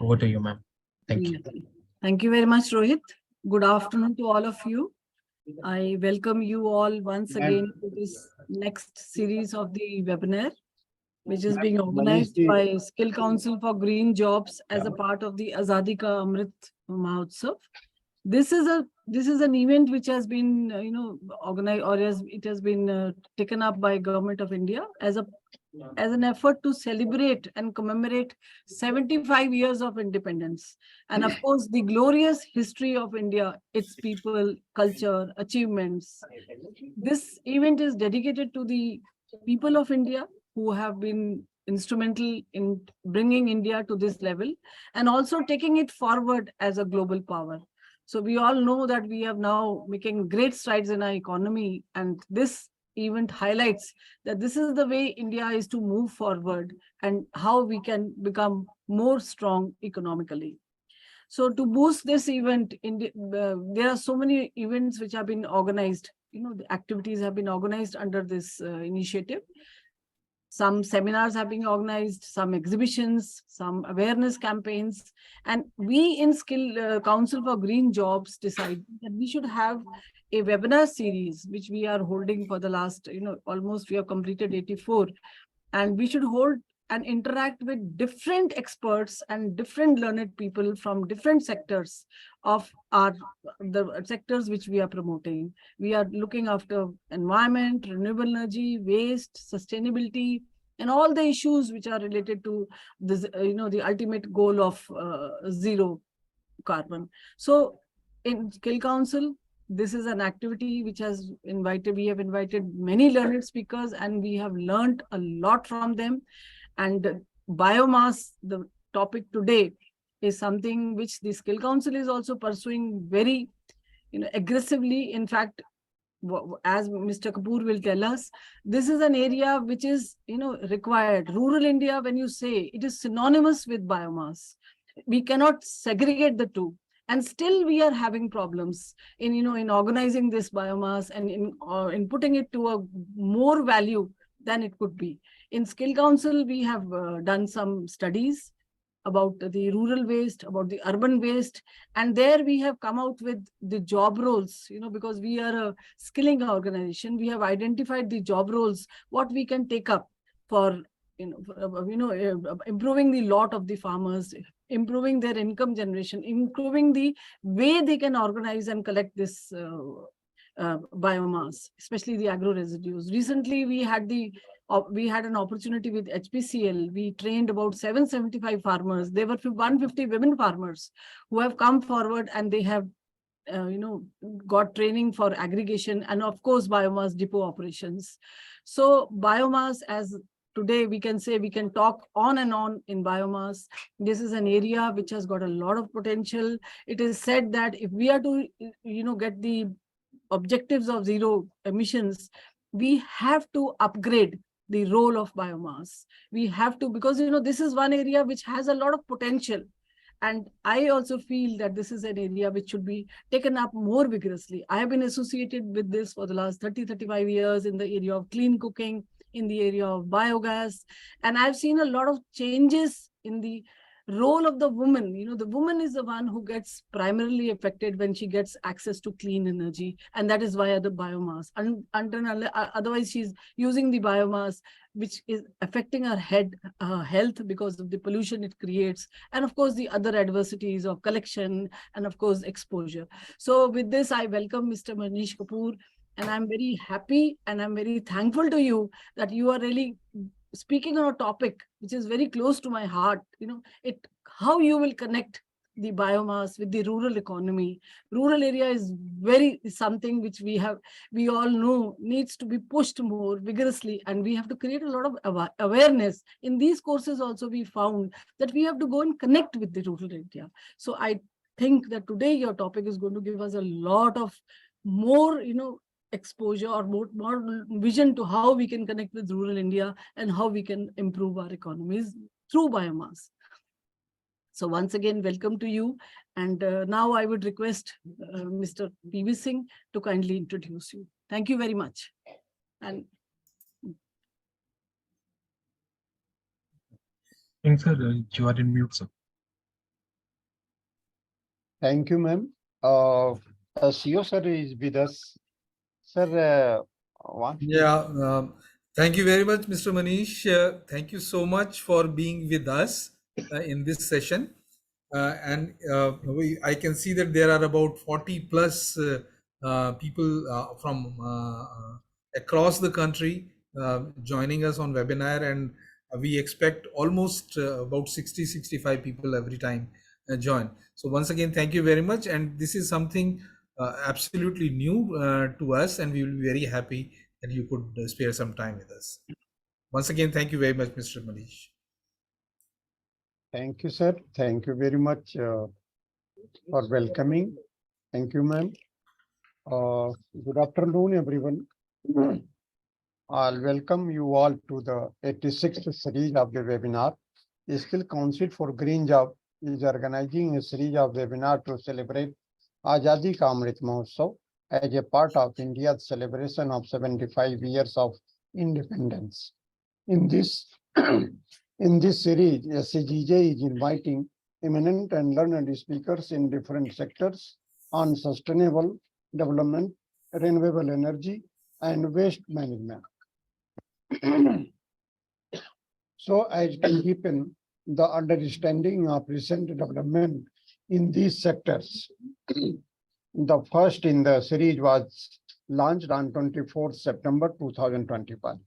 Over to you, ma'am. Thank you. Thank you very much, Rohit. Good afternoon to all of you. I welcome you all once again to this next series of the webinar, which is being organized by Skill Council for Green Jobs as a part of the Azadi Ka Amrit Mahotsav. This is an event which has been organized, or it has been taken up by Government of India as an effort to celebrate and commemorate 75 years of independence, and of course the glorious history of India, its people, culture, achievements. This event is dedicated to the people of India who have been instrumental in bringing India to this level and also taking it forward as a global power. So we all know that we are now making great strides in our economy, and this event highlights that this is the way India is to move forward and how we can become more strong economically. So to boost this event, there are so many events which have been organized. The activities have been organized under this initiative. Some seminars have been organized, some exhibitions, some awareness campaigns. And we in Skill Council for Green Jobs decided that we should have a webinar series, which we are holding for the last, almost we have completed 84. And we should hold and interact with different experts and different learned people from different sectors of the sectors which we are promoting. We are looking after environment, renewable energy, waste, sustainability, and all the issues which are related to this, the ultimate goal of zero carbon. So in Skill Council, this is an activity which we have invited many learned speakers, and we have learned a lot from them. And biomass, the topic today, is something which the Skill Council is also pursuing very aggressively. In fact, as Mr. Kapoor will tell us, this is an area which is required. Rural India, when you say, it is synonymous with biomass. We cannot segregate the two. And still we are having problems in organizing this biomass and in putting it to a more value than it could be. In Skill Council, we have done some studies about the rural waste, about the urban waste, and there we have come out with the job roles, because we are a skilling organization. We have identified the job roles, what we can take up for improving the lot of the farmers, improving their income generation, improving the way they can organize and collect this biomass, especially the agro residues. Recently, we had an opportunity with HPCL. We trained about 775 farmers. There were 150 women farmers who have come forward, and they have got training for aggregation and of course biomass depot operations. So biomass, as today we can say, we can talk on and on in biomass. This is an area which has got a lot of potential. It is said that if we are to get the objectives of zero emissions, we have to upgrade the role of biomass. We have to, because this is one area which has a lot of potential. And I also feel that this is an area which should be taken up more vigorously. I have been associated with this for the last 35 years in the area of clean cooking, in the area of biogas. And I've seen a lot of changes in the role of the woman. The woman is the one who gets primarily affected when she gets access to clean energy, and that is via the biomass. Otherwise, she's using the biomass, which is affecting her health because of the pollution it creates, and of course the other adversities of collection and of course exposure. So with this, I welcome Mr. Manish Kapoor, and I'm very happy and I'm very thankful to you that you are really speaking on a topic which is very close to my heart. How you will connect the biomass with the rural economy. Rural area is something which we all know needs to be pushed more vigorously, and we have to create a lot of awareness. In these courses also, we found that we have to go and connect with the rural area. So I think that today your topic is going to give us a lot of more, exposure or more vision to how we can connect with rural India and how we can improve our economies through biomass. So once again, welcome to you. And now I would request Mr. PV Singh to kindly introduce you. Thank you very much. And Sir, you are in mute, sir. Thank you, ma'am. CEO sir is with us. Sir, want Yeah, thank you very much, Mr. Manish. Thank you so much for being with us in this session. I can see that there are about 40 plus people from across the country joining us on webinar, and we expect almost about 65 people every time join. So once again, thank you very much. And this is something absolutely new to us, and we will be very happy that you could spare some time with us. Once again, thank you very much, Mr. Manish. Thank you, sir. Thank you very much for welcoming. Thank you, ma'am. Good afternoon, everyone. I'll welcome you all to the 86th series of the webinar. The Skill Council for Green Job is organizing a series of webinars to celebrate Azadi ka Amrit Mahotsav as a part of India's celebration of 75 years of independence. In this series, SCGJ is inviting eminent and learned speakers in different sectors on sustainable development, renewable energy, and waste management. So as to deepen the understanding of recent development in these sectors. The first in the series was launched on 24th September 2021.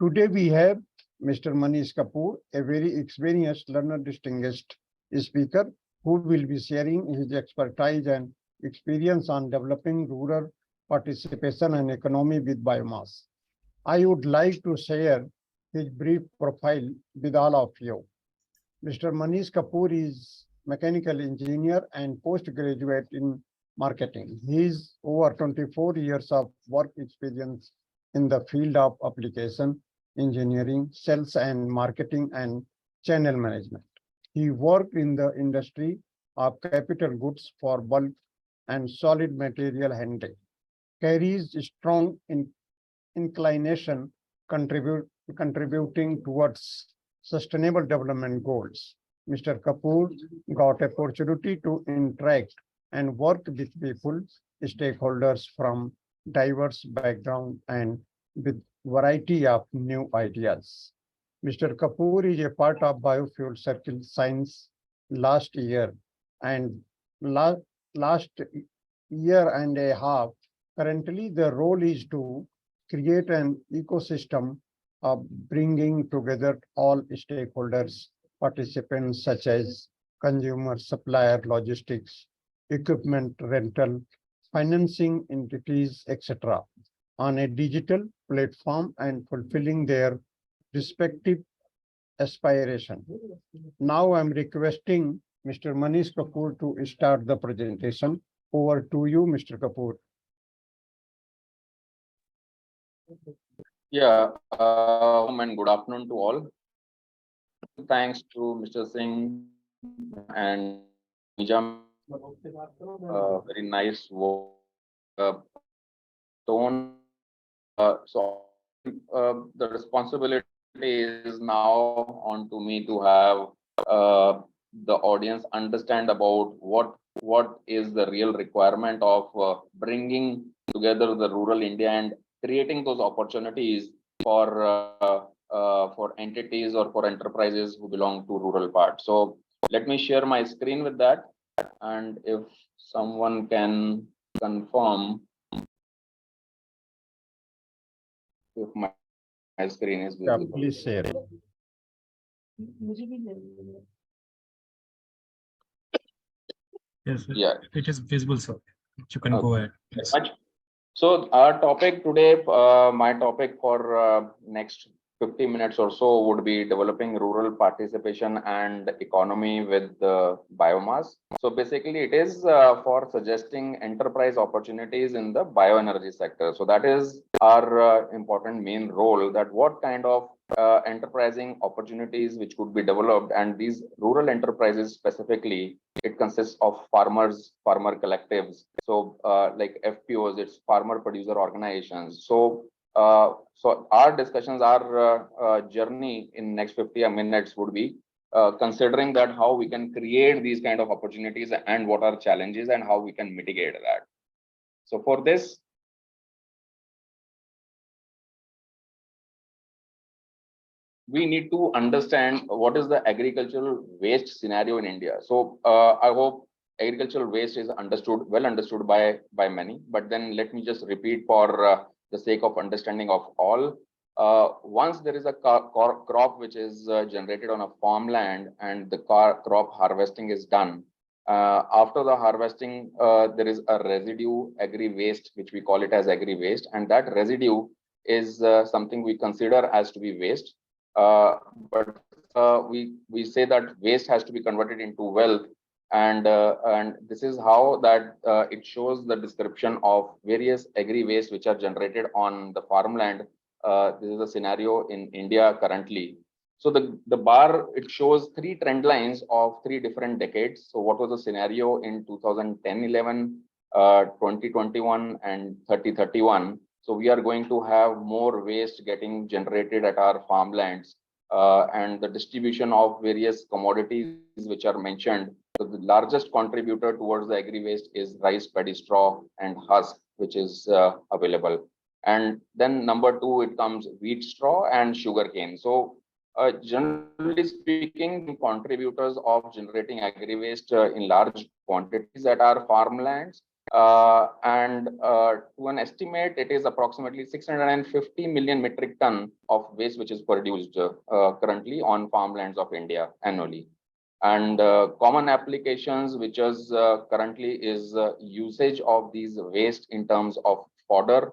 Today we have Mr. Manish Kapoor, a very experienced learner, distinguished speaker, who will be sharing his expertise and experience on developing rural participation and economy with biomass. I would like to share his brief profile with all of you. Mr. Manish Kapoor is mechanical engineer and postgraduate in marketing. He is over 24 years of work experience in the field of application engineering, sales and marketing, and channel management. He worked in the industry of capital goods for bulk and solid material handling. Carries strong inclination contributing towards sustainable development goals. Mr. Kapoor got opportunity to interact and work with people, stakeholders from diverse background and with variety of new ideas. Mr. Kapoor is a part of BiofuelCircle Science last year and last year and a half. Currently, the role is to create an ecosystem of bringing together all stakeholders, participants such as consumer, supplier, logistics, equipment rental, financing entities, etc., on a digital platform and fulfilling their respective aspiration. Now I'm requesting Mr. Manish Kapoor to start the presentation. Over to you, Mr. Kapoor. Yeah, and good afternoon to all. Thanks to Mr. Singh and Nijam, very nice work, tone. The responsibility is now on to me to have the audience understand about what is the real requirement of bringing together the rural India and creating those opportunities for entities or for enterprises who belong to rural part. So let me share my screen with that, and if someone can confirm if my screen is visible. Yeah, please share. Yes, Yeah, it is visible, sir. You can go ahead. Yes. So our topic today, my topic for next 50 minutes or so would be developing rural participation and economy with biomass. So basically it is for suggesting enterprise opportunities in the bioenergy sector. So that is our important main role, that what kind of enterprising opportunities which could be developed, and these rural enterprises specifically, it consists of farmer collectives. So like FPOs, it's farmer producer organizations. So so our discussions, our journey in next 50 minutes would be considering that how we can create these kind of opportunities and what are challenges and how we can mitigate that. So for this, we need to understand what is the agricultural waste scenario in India. So I hope agricultural waste is well understood by many, but then let me just repeat for the sake of understanding of all. Once there is a crop which is generated on a farmland and the crop harvesting is done, after the harvesting, there is a residue agri waste, which we call it as agri waste, and that residue is something we consider as to be waste. But we say that waste has to be converted into wealth, and this is how that it shows the description of various agri waste which are generated on the farmland. This is the scenario in India currently. So the bar, it shows three trend lines of three different decades. So what was the scenario in 2010-11, 2021, and 30-31? So we are going to have more waste getting generated at our farmlands, and the distribution of various commodities which are mentioned. So the largest contributor towards the agri waste is rice, paddy straw, and husk, which is available. And then number two, it comes wheat straw and sugarcane. So generally speaking, contributors of generating agri waste in large quantities at our farmlands. And to an estimate, it is approximately 650 million metric ton of waste which is produced currently on farmlands of India annually. And common applications which is currently is usage of these waste in terms of fodder,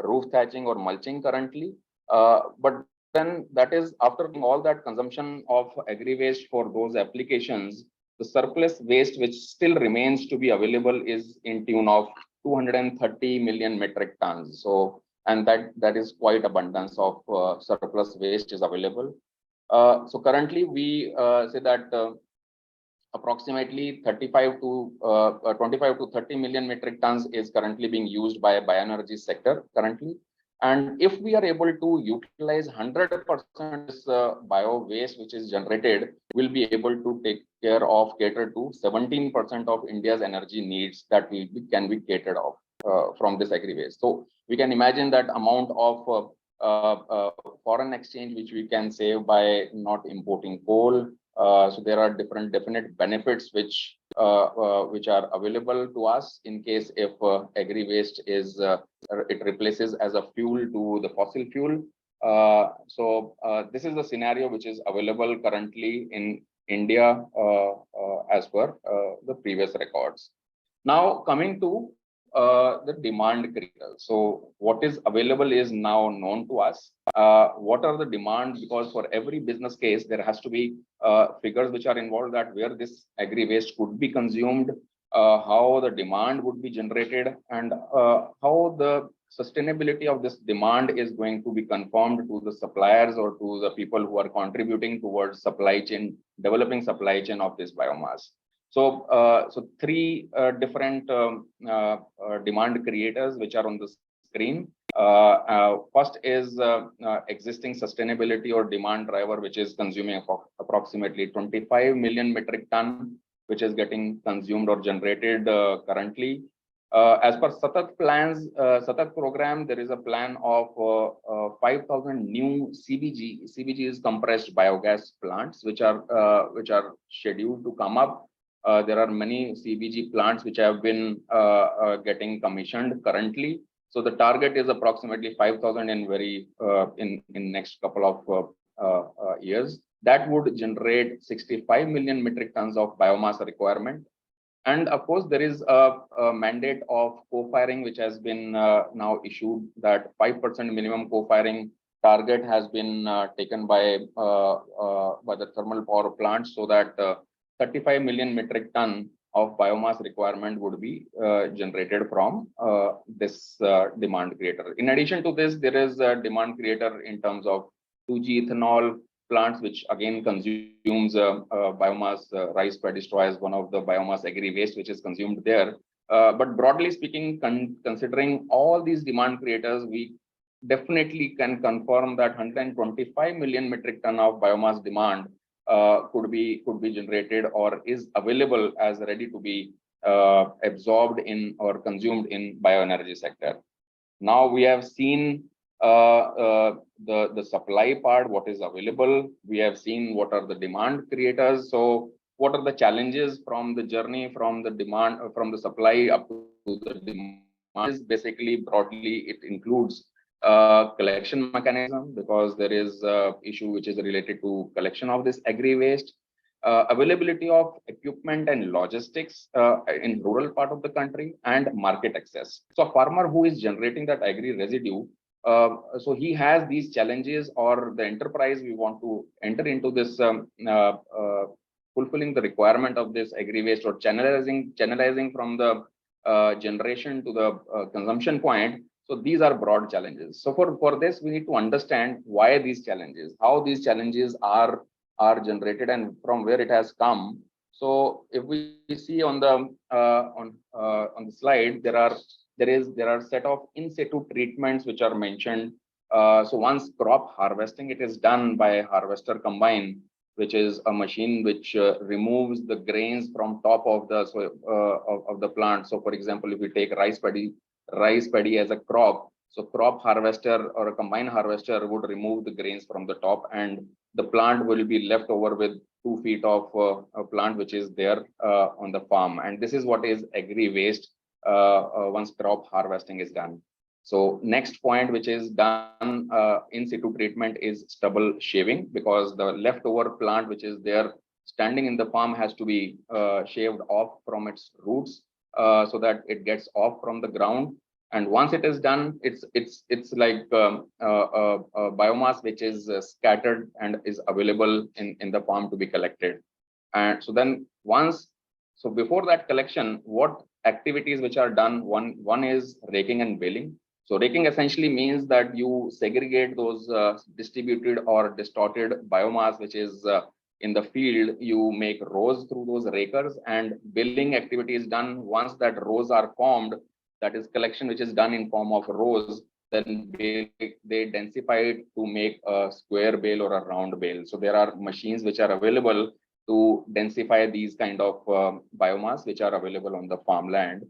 roof thatching or mulching currently. But then that is after all that consumption of agri waste for those applications, the surplus waste which still remains to be available is in tune of 230 million metric tons. So, and that is quite abundance of surplus waste is available. So currently we say that approximately 25 to 30 million metric tons is currently being used by a bioenergy sector currently. And if we are able to utilize 100% bio waste which is generated, we'll be able to cater to 17% of India's energy needs that can be catered off from this agri waste. So we can imagine that amount of foreign exchange which we can save by not importing coal. So there are different definite benefits which are available to us in case if agri waste is it replaces as a fuel to the fossil fuel. So this is the scenario which is available currently in India as per the previous records. Now coming to the demand creators. So what is available is now known to us. What are the demands? Because for every business case, there has to be figures which are involved that where this agri waste could be consumed, how the demand would be generated, and how the sustainability of this demand is going to be confirmed to the suppliers or to the people who are contributing towards supply chain, developing supply chain of this biomass. So, so three different demand creators which are on the screen. First is existing sustainability or demand driver, which is consuming approximately 25 million metric ton, which is getting consumed or generated currently. As per SATAT plans, SATAT program, there is a plan of 5,000 new CBG. CBG is compressed biogas plants, which are scheduled to come up. There are many CBG plants which have been getting commissioned currently. So the target is approximately 5,000 in next couple of years. That would generate 65 million metric tons of biomass requirement. And of course, there is a mandate of co-firing which has been now issued, that 5% minimum co-firing target has been taken by the thermal power plants, so that 35 million metric ton of biomass requirement would be generated from this demand creator. In addition to this, there is a demand creator in terms of 2G ethanol plants, which again consumes biomass. Rice paddy straw as one of the biomass agri waste which is consumed there. But broadly speaking, considering all these demand creators, we definitely can confirm that 125 million metric ton of biomass demand could be generated or is available as ready to be absorbed in or consumed in bioenergy sector. Now we have seen the supply part, what is available. We have seen what are the demand creators. So what are the challenges from the journey from the demand, from the supply up to the demand? Is basically broadly it includes collection mechanism, because there is issue which is related to collection of this agri waste. Availability of equipment and logistics in rural part of the country, and market access. So a farmer who is generating that agri residue, so he has these challenges, or the enterprise we want to enter into this fulfilling the requirement of this agri waste, or channelizing from the generation to the consumption point. So these are broad challenges. So for this, we need to understand why these challenges, how these challenges are generated, and from where it has come. So if we see on the slide, there are set of in situ treatments which are mentioned. So once crop harvesting, it is done by harvester combine, which is a machine which removes the grains from top of the of the plant. So for example, if we take rice paddy as a crop, so crop harvester or a combine harvester would remove the grains from the top, and the plant will be left over with 2 feet of a plant which is there on the farm. And this is what is agri waste once crop harvesting is done. So next point which is done in situ treatment is stubble shaving, because the leftover plant which is there standing in the farm has to be shaved off from its roots so that it gets off from the ground. And once it is done, it's like biomass which is scattered and is available in the farm to be collected. And so then so before that collection, what activities which are done? One is raking and baling. So raking essentially means that you segregate those distributed or distorted biomass which is in the field. You make rows through those rakers, and baling activity is done once that rows are formed. That is collection which is done in form of rows. Then they densify it to make a square bale or a round bale. So there are machines which are available to densify these kind of biomass which are available on the farmland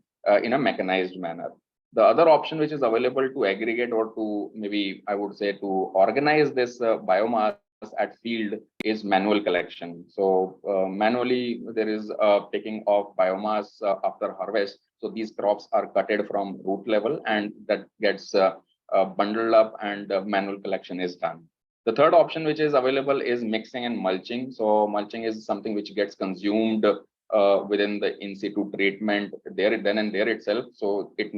in a mechanized manner. The other option which is available to aggregate, or to maybe I would say to organize this biomass at field, is manual collection. So manually there is picking of biomass after harvest. So these crops are cutted from root level, and that gets bundled up, and manual collection is done. The third option which is available is mixing and mulching. So mulching is something which gets consumed within the in situ treatment then and there itself. So it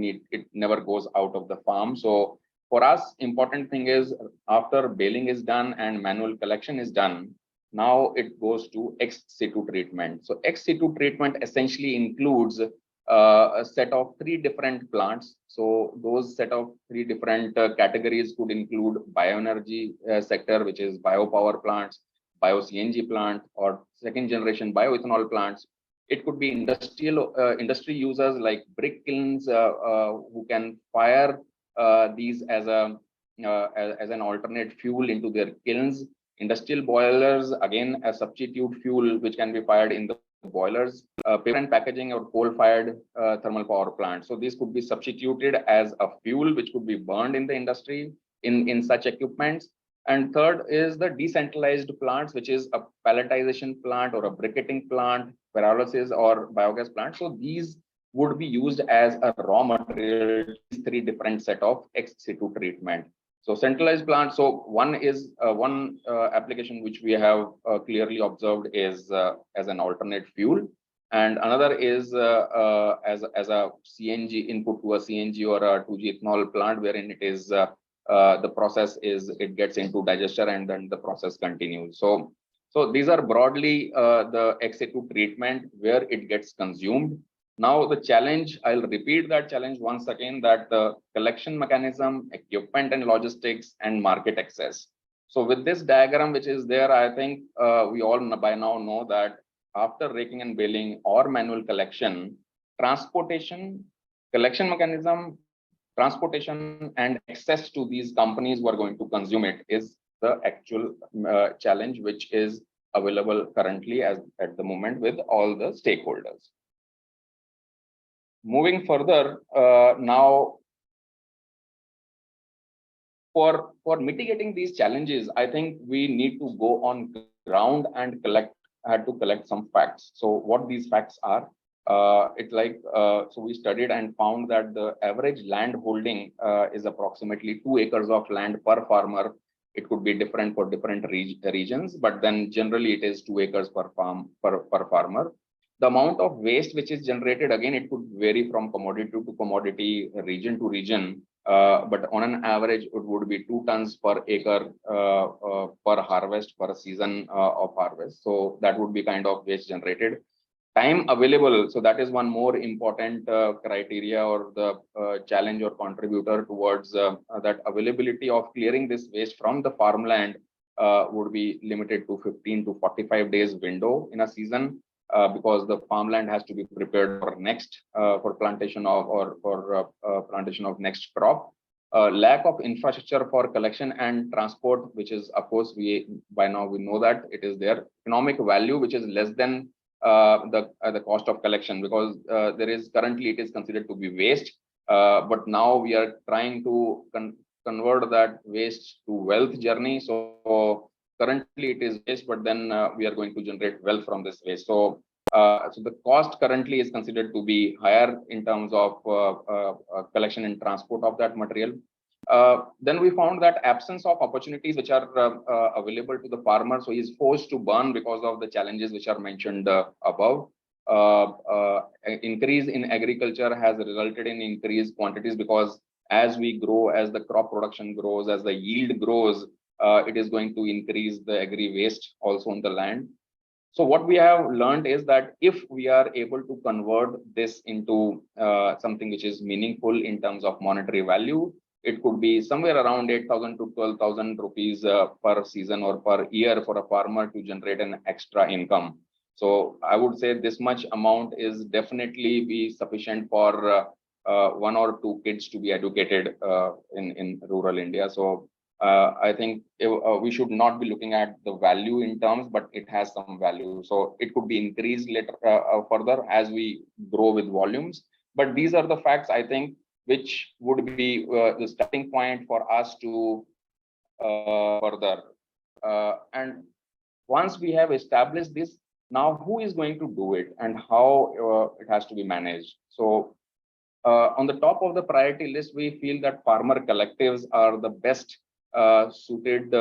never goes out of the farm. So for us, important thing is after baling is done and manual collection is done, now it goes to ex situ treatment. So ex situ treatment essentially includes a set of 3 different plants. So those set of 3 different categories could include bioenergy sector, which is biopower plants, bio-CNG plant, or second generation bioethanol plants. It could be industry users like brick kilns who can fire these as an alternate fuel into their kilns. Industrial boilers, again, a substitute fuel which can be fired in the boilers. Paper and packaging or coal-fired thermal power plants. So these could be substituted as a fuel which could be burned in the industry in such equipments. And third is the decentralized plants, which is a palletization plant or a briquetting plant, pyrolysis or biogas plant. So these would be used as a raw material, 3 different set of ex situ treatment. So centralized plants. So one is one application which we have clearly observed is as an alternate fuel, and another is as a CNG input to a CNG or a 2G ethanol plant, wherein it is the process is it gets into digester and then the process continues. So these are broadly the ex situ treatment where it gets consumed. Now the challenge, I'll repeat that challenge once again, that the collection mechanism, equipment and logistics, and market access. So with this diagram which is there, I think we all by now know that after raking and baling or manual collection, transportation, collection mechanism, transportation and access to these companies who are going to consume it is the actual challenge which is available currently as at the moment with all the stakeholders. Moving further, now for mitigating these challenges, I think we need to go on ground and collect some facts. So what these facts are, it's like, so we studied and found that the average land holding is approximately 2 acres of land per farmer. It could be different for different regions, but then generally it is 2 acres per farmer. The amount of waste which is generated, again, it could vary from commodity to commodity, region to region. But on an average, it would be 2 tons per acre per harvest, per season of harvest. So that would be kind of waste generated. Time available, so that is one more important criteria or the challenge or contributor towards that availability of clearing this waste from the farmland would be limited to 15 to 45 days window in a season. Because the farmland has to be prepared for next for plantation of or for plantation of next crop. Lack of infrastructure for collection and transport, which is, of course, by now we know that it is there. Economic value, which is less than the cost of collection, because there is currently it is considered to be waste, but now we are trying to convert that waste to wealth journey. So currently it is waste, but then we are going to generate wealth from this waste. So, so the cost currently is considered to be higher in terms of collection and transport of that material. Then we found that absence of opportunities which are available to the farmer. So he is forced to burn because of the challenges which are mentioned above. Increase in agriculture has resulted in increased quantities, because as we grow, as the crop production grows, as the yield grows, it is going to increase the agri waste also on the land. So what we have learned is that if we are able to convert this into something which is meaningful in terms of monetary value, it could be somewhere around 8,000 to 12,000 rupees per season or per year for a farmer to generate an extra income. So I would say this much amount is definitely be sufficient for 1 or 2 kids to be educated in rural India. So I think we should not be looking at the value in terms, but it has some value. So it could be increased later further as we grow with volumes. But these are the facts, I think, which would be the starting point for us to further. And once we have established this, now who is going to do it and how it has to be managed? So on the top of the priority list, we feel that farmer collectives are the best suited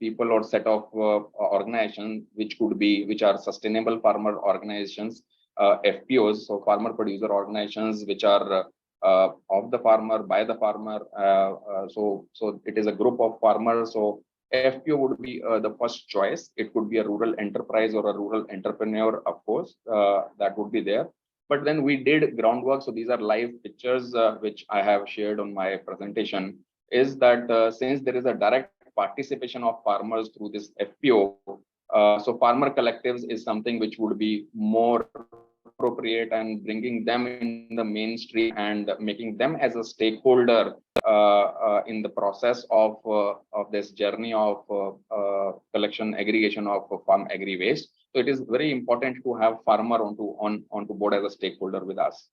people or set of organizations which are sustainable farmer organizations, FPOs, so farmer producer organizations, which are of the farmer, by the farmer. So it is a group of farmers. So FPO would be the first choice. It could be a rural enterprise or a rural entrepreneur, of course, that would be there. But then we did groundwork. So these are live pictures which I have shared on my presentation. Is that since there is a direct participation of farmers through this FPO, so farmer collectives is something which would be more appropriate, and bringing them in the mainstream and making them as a stakeholder in the process of this journey of collection, aggregation of farm agri waste. So it is very important to have farmer onto board as a stakeholder with us.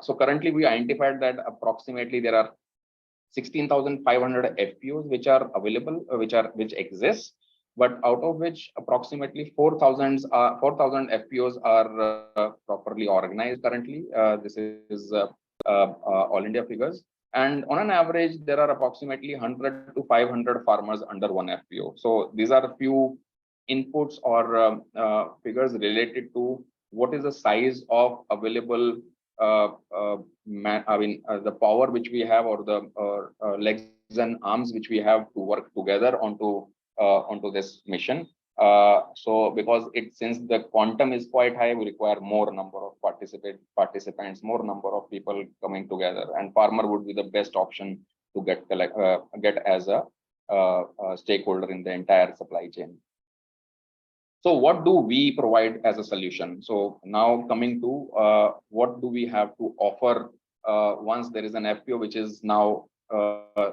So currently we identified that approximately there are 16,500 FPOs which are available, which exist, but out of which approximately 4,000 FPOs are properly organized currently. This is all India figures, and on an average there are approximately 100 to 500 farmers under one FPO. So these are a few inputs or figures related to what is the size of available the power which we have, or the legs and arms which we have to work together onto this mission. So because since the quantum is quite high, we require more number of participants, more number of people coming together, and farmer would be the best option to get as a stakeholder in the entire supply chain. So what do we provide as a solution? So now coming to what do we have to offer once there is an FPO which is now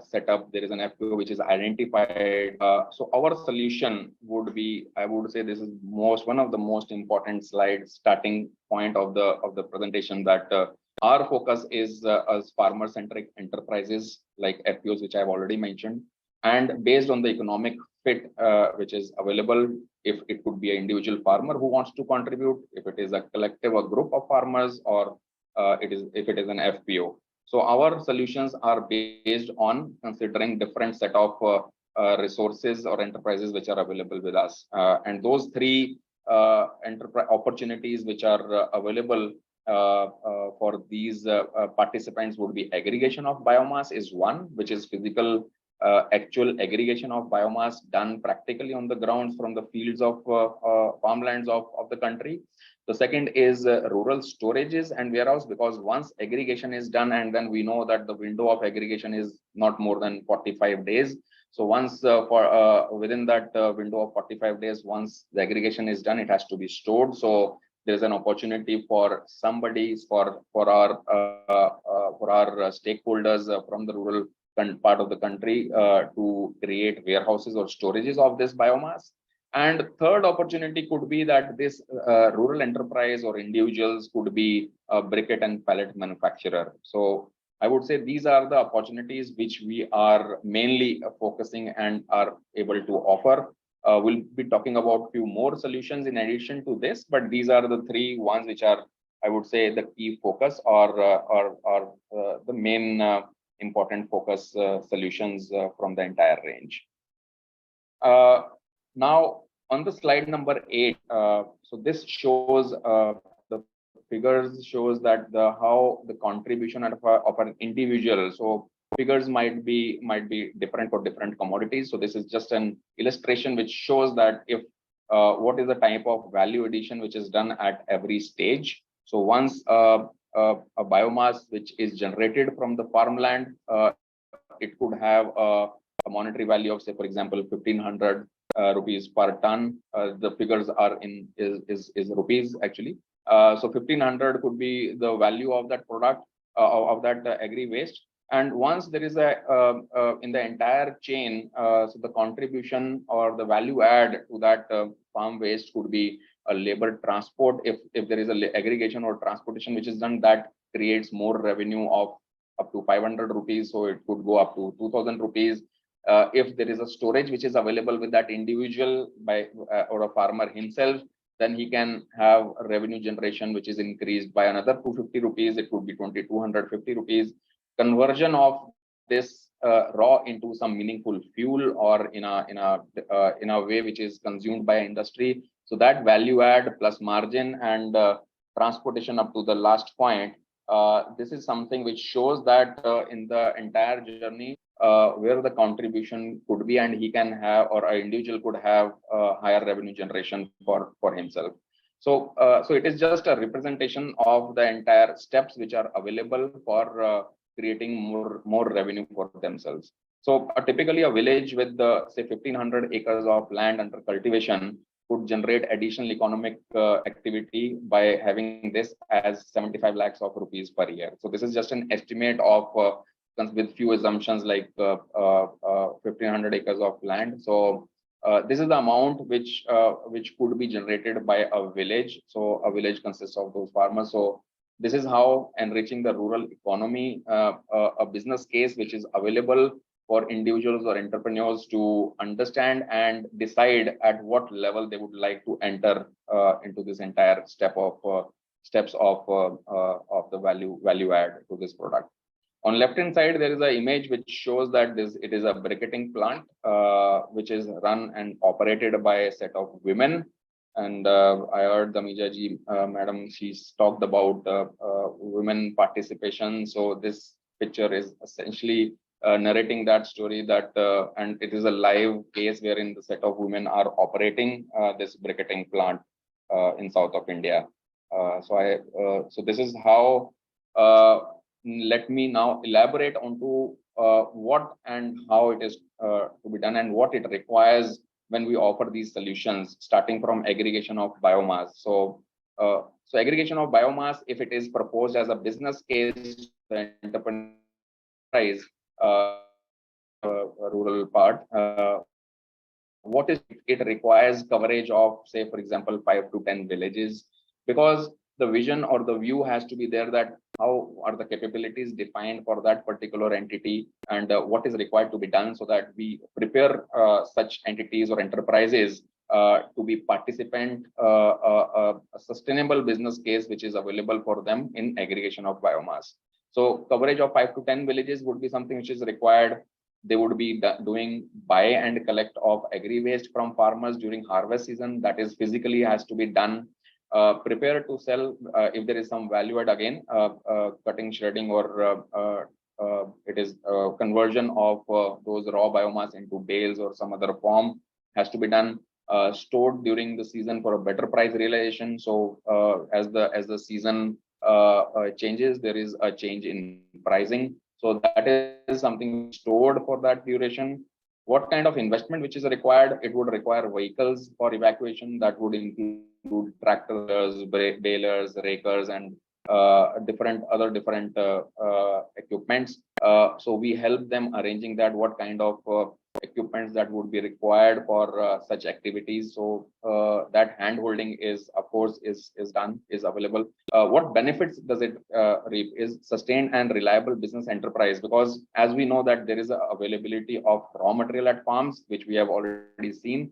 set up, there is an FPO which is identified. So our solution would be, I would say, this is one of the most important slides, starting point of the presentation, that our focus is as farmer-centric enterprises like FPOs, which I've already mentioned, and based on the economic fit which is available. If it could be an individual farmer who wants to contribute, if it is a collective or group of farmers, or if it is an FPO. So our solutions are based on considering different set of resources or enterprises which are available with us. And those three enterprise opportunities which are available for these participants would be aggregation of biomass is one, which is physical actual aggregation of biomass done practically on the grounds from the fields of farmlands of the country. The second is rural storages and warehouse, because once aggregation is done, and then we know that the window of aggregation is not more than 45 days. So once within that window of 45 days, once the aggregation is done, it has to be stored. So there's an opportunity for somebody, for our stakeholders from the rural part of the country to create warehouses or storages of this biomass. And third opportunity could be that this rural enterprise or individuals could be a briquette and pallet manufacturer. So I would say these are the opportunities which we are mainly focusing and are able to offer. We'll be talking about a few more solutions in addition to this, but these are the three ones which are, I would say, the key focus or the main important focus solutions from the entire range. Now on the slide number 8, so this shows the figures shows that how the contribution of an individual. So figures might be different for different commodities. So this is just an illustration which shows that if what is the type of value addition which is done at every stage. So once a biomass which is generated from the farmland, it could have a monetary value of, say, for example, 1,500 rupees per ton. The figures are in is rupees actually. So 1,500 could be the value of that product of that agri waste. And once there is a in the entire chain, so the contribution or the value add to that farm waste could be a labor transport. If there is a aggregation or transportation which is done, that creates more revenue of up to 500 rupees. So it could go up to 2,000 rupees. If there is a storage which is available with that individual by or a farmer himself, then he can have a revenue generation which is increased by another 250 rupees. It could be 2,250 rupees. Conversion of this raw into some meaningful fuel or in a way which is consumed by industry. So that value add plus margin and transportation up to the last point. This is something which shows that in the entire journey where the contribution could be, and he can have, or an individual could have higher revenue generation for himself. So so it is just a representation of the entire steps which are available for creating more revenue for themselves. So typically a village with say 1,500 acres of land under cultivation could generate additional economic activity by having this as 75 lakhs of rupees per year. So this is just an estimate of with few assumptions like 1,500 acres of land. So this is the amount which could be generated by a village. So a village consists of those farmers. So this is how enriching the rural economy, a business case which is available for individuals or entrepreneurs to understand and decide at what level they would like to enter into this entire steps of the value add to this product. On left hand side, there is an image which shows that it is a briquetting plant which is run and operated by a set of women. And I heard Damija ji, madam, she's talked about women participation. So this picture is essentially narrating that story, that and it is a live case wherein the set of women are operating this briquetting plant in south of India. So this is how. Let me now elaborate onto what and how it is to be done and what it requires when we offer these solutions, starting from aggregation of biomass. So aggregation of biomass, if it is proposed as a business case, the enterprise, rural part. What is it requires coverage of, say, for example, 5 to 10 villages, because the vision or the view has to be there that how are the capabilities defined for that particular entity, and what is required to be done so that we prepare such entities or enterprises to be participant, a sustainable business case which is available for them in aggregation of biomass. So coverage of 5 to 10 villages would be something which is required. They would be doing buy and collect of agri waste from farmers during harvest season. That is physically has to be done. Prepare to sell if there is some value add again, cutting, shredding, or it is conversion of those raw biomass into bales or some other form has to be done. Stored during the season for a better price realization. So as the season changes, there is a change in pricing. So that is something stored for that duration. What kind of investment which is required? It would require vehicles for evacuation. That would include tractors, balers, rakers, and different equipments. So we help them arranging that, what kind of equipments that would be required for such activities. So that hand holding is, of course, is available. What benefits does it reap is sustained and reliable business enterprise, because as we know that there is a availability of raw material at farms, which we have already seen.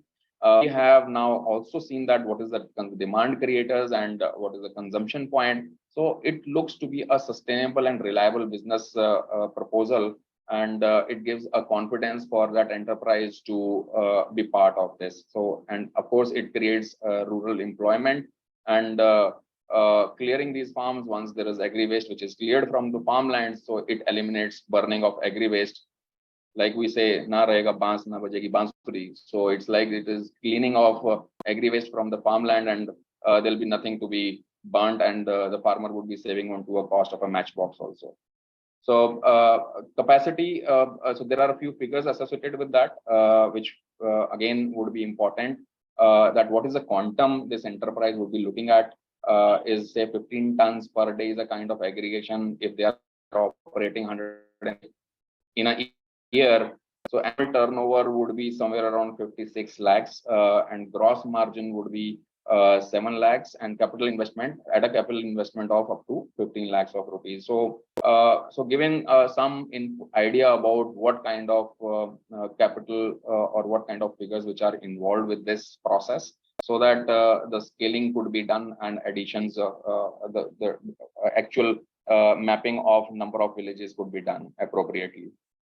We have now also seen that what is the demand creators and what is the consumption point. So it looks to be a sustainable and reliable business proposal, and it gives a confidence for that enterprise to be part of this. So, and of course, it creates rural employment, and clearing these farms once there is agri waste which is cleared from the farmlands. So it eliminates burning of agri waste. Like we say, na rahega baans, na bajegi bansuri. So it's like it is cleaning of agri waste from the farmland, and there'll be nothing to be burnt, and the farmer would be saving on to a cost of a matchbox also. So capacity, so there are a few figures associated with that, which again would be important. That what is the quantum this enterprise would be looking at is, say, 15 tons per day is a kind of aggregation if they are operating 100 in a year. So annual turnover would be somewhere around 56 lakhs, and gross margin would be 7 lakhs, and capital investment at a capital investment of up to 15 lakhs of rupees. So, so giving some idea about what kind of capital or what kind of figures which are involved with this process, so that the scaling could be done and additions, the actual mapping of number of villages could be done appropriately.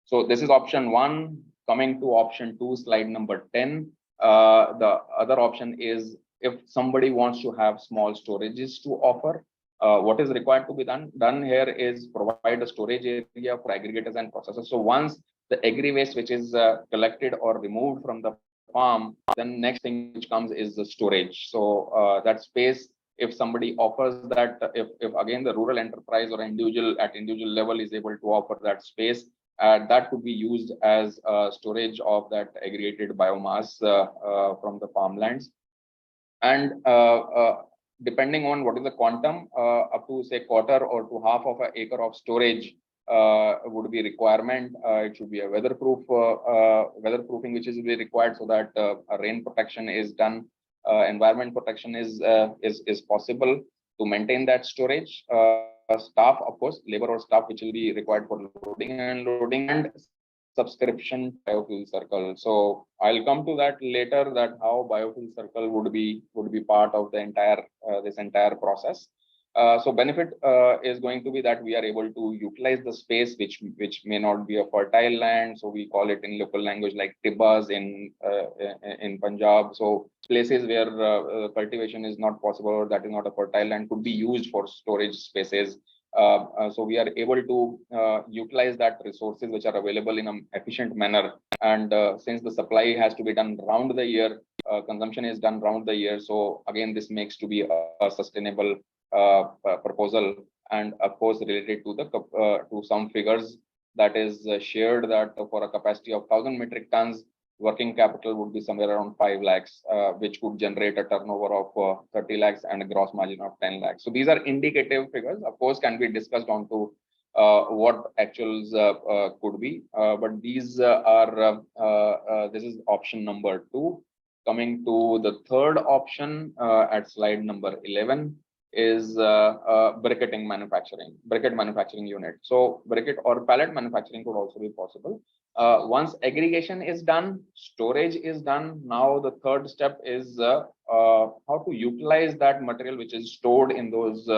So this is option 1. Coming to option 2, slide number 10. The other option is if somebody wants to have small storages to offer, what is required to be done here is provide a storage area for aggregators and processors. So once the agri waste which is collected or removed from the farm, then next thing which comes is the storage. So that space, if somebody offers that, if again the rural enterprise or individual at individual level is able to offer that space, that could be used as storage of that aggregated biomass from the farmlands. And depending on what is the quantum, up to say quarter or to half of an acre of storage would be requirement. It should be a weatherproofing which is required, so that rain protection is done, environment protection is possible to maintain that storage. Staff, of course, labor or staff which will be required for loading and unloading, and subscription BiofuelCircle. So I'll come to that later, that how BiofuelCircle would be part of the entire this entire process. So benefit is going to be that we are able to utilize the space which may not be a fertile land. So we call it in local language like tibbas in Punjab. So places where cultivation is not possible, or that is not a fertile land, could be used for storage spaces. So we are able to utilize that resources which are available in an efficient manner. And since the supply has to be done round the year, consumption is done round the year. So again, this makes to be a sustainable proposal, and of course related to the to some figures that is shared, that for a capacity of 1,000 metric tons, working capital would be somewhere around 5 lakhs, which could generate a turnover of 30 lakhs and a gross margin of 10 lakhs. So these are indicative figures, of course, can be discussed on to what actuals could be. But these this is option number 2. Coming to the third option at slide number 11 is briquetting manufacturing, briquette manufacturing unit. So briquette or pallet manufacturing could also be possible. Once aggregation is done, storage is done. Now the third step is how to utilize that material which is stored in those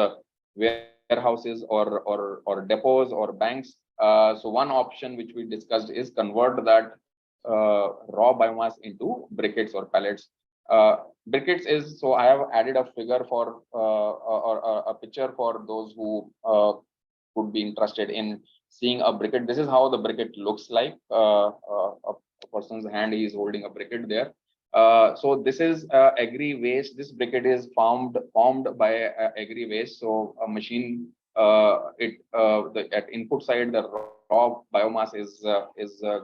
warehouses or depots or banks. So one option which we discussed is convert that raw biomass into briquettes or pellets. Briquettes is, so I have added a figure for or a picture for those who would be interested in seeing a briquette. This is how the briquette looks like. A person's hand is holding a briquette there. So this is agri waste. This briquette is formed by agri waste. So a machine, at input side, the raw biomass is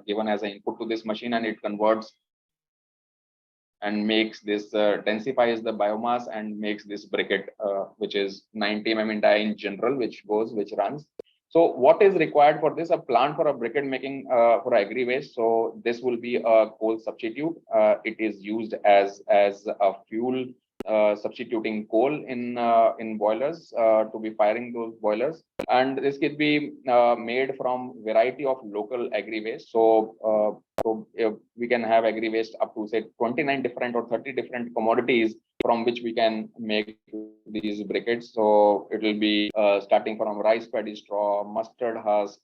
given as an input to this machine, and it converts and makes this densifies the biomass and makes this briquette, which is 90 mm in die in general, which runs. So what is required for this? A plant for a briquette making for agri waste. So this will be a coal substitute. It is used as a fuel, substituting coal in boilers to be firing those boilers. And this could be made from variety of local agri waste. So we can have agri waste up to say 29 different or 30 different commodities from which we can make these briquettes. So it will be starting from rice paddy straw, mustard husk,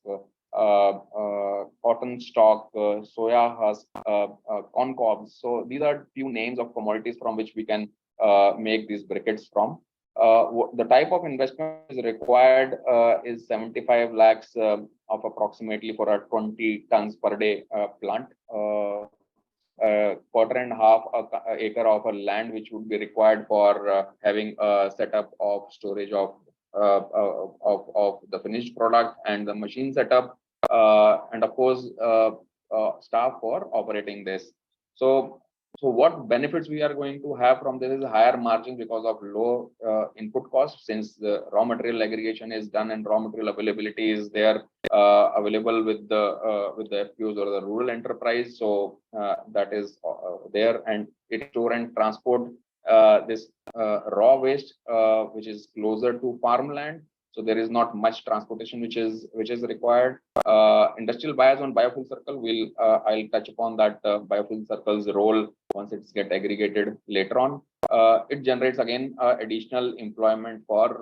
cotton stalk, soya husk, corn cobs. So these are few names of commodities from which we can make these briquettes from. The type of investment is required is 75 lakhs of approximately for a 20 tons per day plant. Quarter and a half acre of a land which would be required for having a setup of storage of the finished product and the machine setup, and of course staff for operating this. So what benefits we are going to have from this is higher margin because of low input cost, since the raw material aggregation is done and raw material availability is there available with the FPOs or the rural enterprise. So that is there, and it store and transport this raw waste which is closer to farmland. So there is not much transportation which is required. Industrial buyers on BiofuelCircle will I'll touch upon that BiofuelCircle's role once it's get aggregated later on. It generates again additional employment for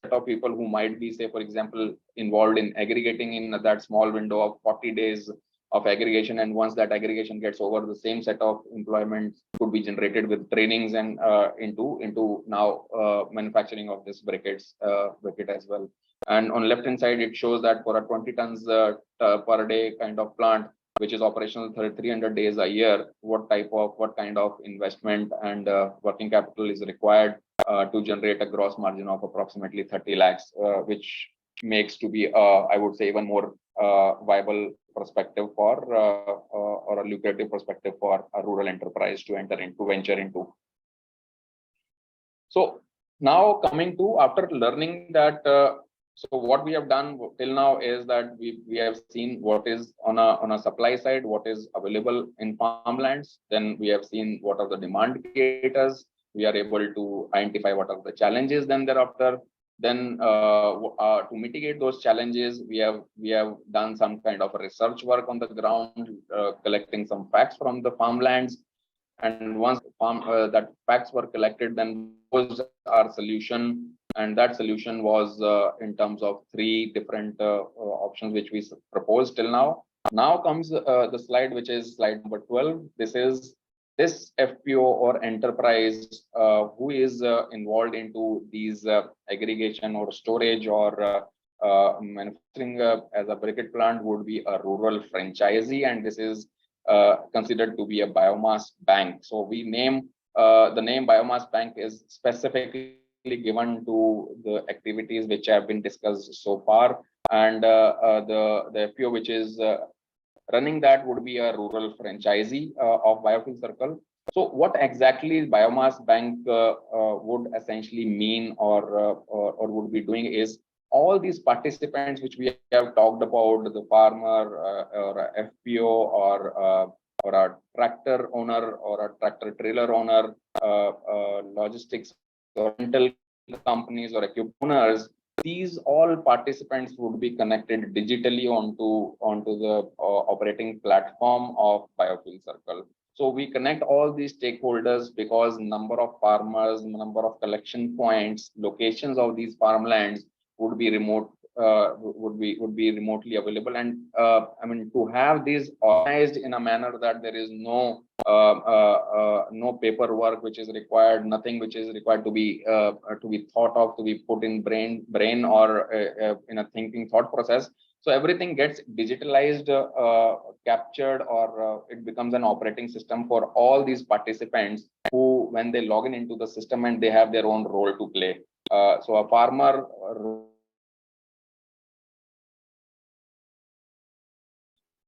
set of people who might be, say for example, involved in aggregating in that small window of 40 days of aggregation, and once that aggregation gets over, the same set of employment could be generated with trainings and into now manufacturing of this briquette as well. And on left hand side, it shows that for a 20 tons per day kind of plant, which is operational 300 days a year, what kind of investment and working capital is required to generate a gross margin of approximately 30 lakhs, which makes to be I would say even more viable perspective for or a lucrative perspective for a rural enterprise to venture into. So now coming to, after learning that, so what we have done till now is that we have seen what is on a supply side, what is available in farmlands. Then we have seen what are the demand creators. We are able to identify what are the challenges. Then thereafter, then to mitigate those challenges, we have done some kind of research work on the ground, collecting some facts from the farmlands. And once that facts were collected, then was our solution, and that solution was in terms of 3 different options which we proposed till now. Now comes the slide, which is slide number 12. This is this FPO or enterprise who is involved into these aggregation or storage or manufacturing as a briquette plant would be a rural franchisee, and this is considered to be a biomass bank. So we name the name biomass bank is specifically given to the activities which have been discussed so far, and the FPO which is running that would be a rural franchisee of BiofuelCircle. So what exactly biomass bank would essentially mean or would be doing is all these participants which we have talked about, the farmer or a FPO or a tractor owner or a tractor trailer owner, logistics or rental companies or equipment owners, these all participants would be connected digitally onto the operating platform of BiofuelCircle. So we connect all these stakeholders because number of farmers, number of collection points, locations of these farmlands would be remote, would be remotely available, and I mean, to have these organized in a manner that there is no paperwork which is required, nothing which is required to be thought of, to be put in brain or in a thinking thought process. So everything gets digitalized, captured, or it becomes an operating system for all these participants who, when they log in into the system, and they have their own role to play. So a farmer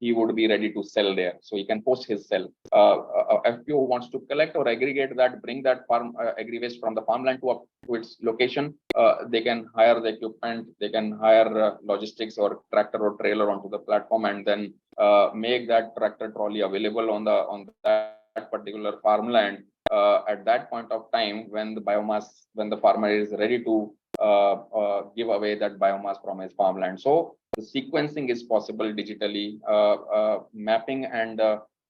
he would be ready to sell there. So he can post his sell. FPO who wants to collect or aggregate that, bring that farm agri waste from the farmland to its location, they can hire the equipment, they can hire logistics or tractor or trailer onto the platform, and then make that tractor trolley available on that particular farmland at that point of time when the farmer is ready to give away that biomass from his farmland. So the sequencing is possible digitally, mapping and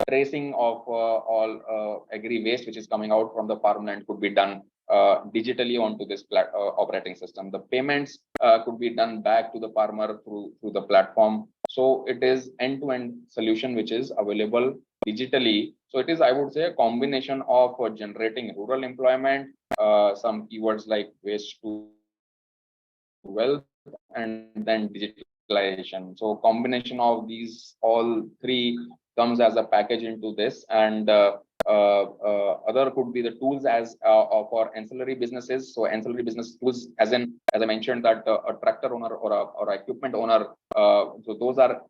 tracing of all agri waste which is coming out from the farmland could be done digitally onto this operating system. The payments could be done back to the farmer through the platform. So it is end-to-end solution which is available digitally. So it is, I would say, a combination of generating rural employment, some keywords like waste to wealth, and then digitalization. So combination of these all three comes as a package into this, and other could be the tools as for ancillary businesses. So ancillary business tools, as I mentioned, that a tractor owner or a equipment owner, so those are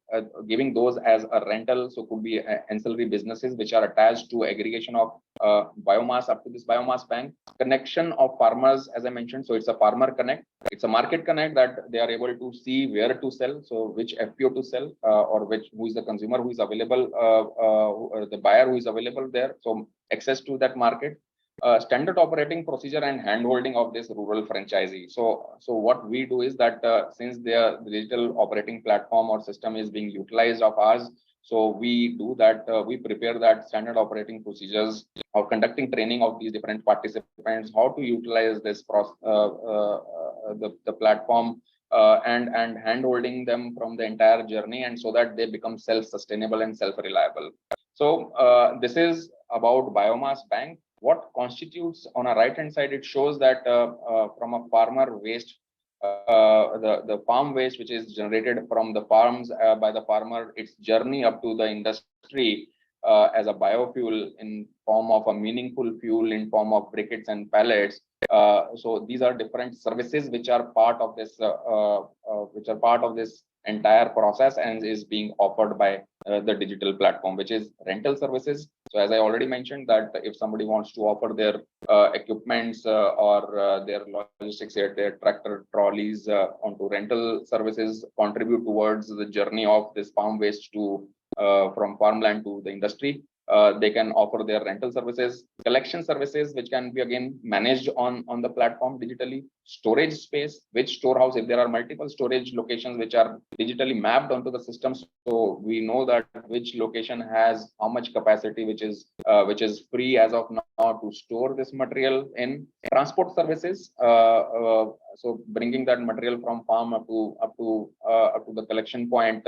giving those as a rental. So could be ancillary businesses which are attached to aggregation of biomass up to this biomass bank. Connection of farmers, as I mentioned, so it's a farmer connect, it's a market connect, that they are able to see where to sell, so which FPO to sell, or who is the consumer who is available, the buyer who is available there. So access to that market, standard operating procedure and handholding of this rural franchisee. So what we do is that since the digital operating platform or system is being utilized of ours, so we do that, we prepare that standard operating procedures of conducting training of these different participants, how to utilize this the platform, and hand-holding them from the entire journey, and so that they become self-sustainable and self-reliable. So this is about biomass bank. What constitutes, on a right-hand side, it shows that from a farmer waste, the farm waste which is generated from the farms by the farmer, its journey up to the industry as a biofuel in form of a meaningful fuel in form of briquettes and pellets. So these are different services which are part of this entire process, and is being offered by the digital platform, which is rental services. So as I already mentioned, that if somebody wants to offer their equipments or their logistics, their tractor trolleys onto rental services, contribute towards the journey of this farm waste to from farmland to the industry, they can offer their rental services, collection services, which can be again managed on the platform digitally, storage space, which storehouse, if there are multiple storage locations which are digitally mapped onto the system, so we know that which location has how much capacity, which is free as of now to store this material in. Transport services, so bringing that material from farm up to the collection point,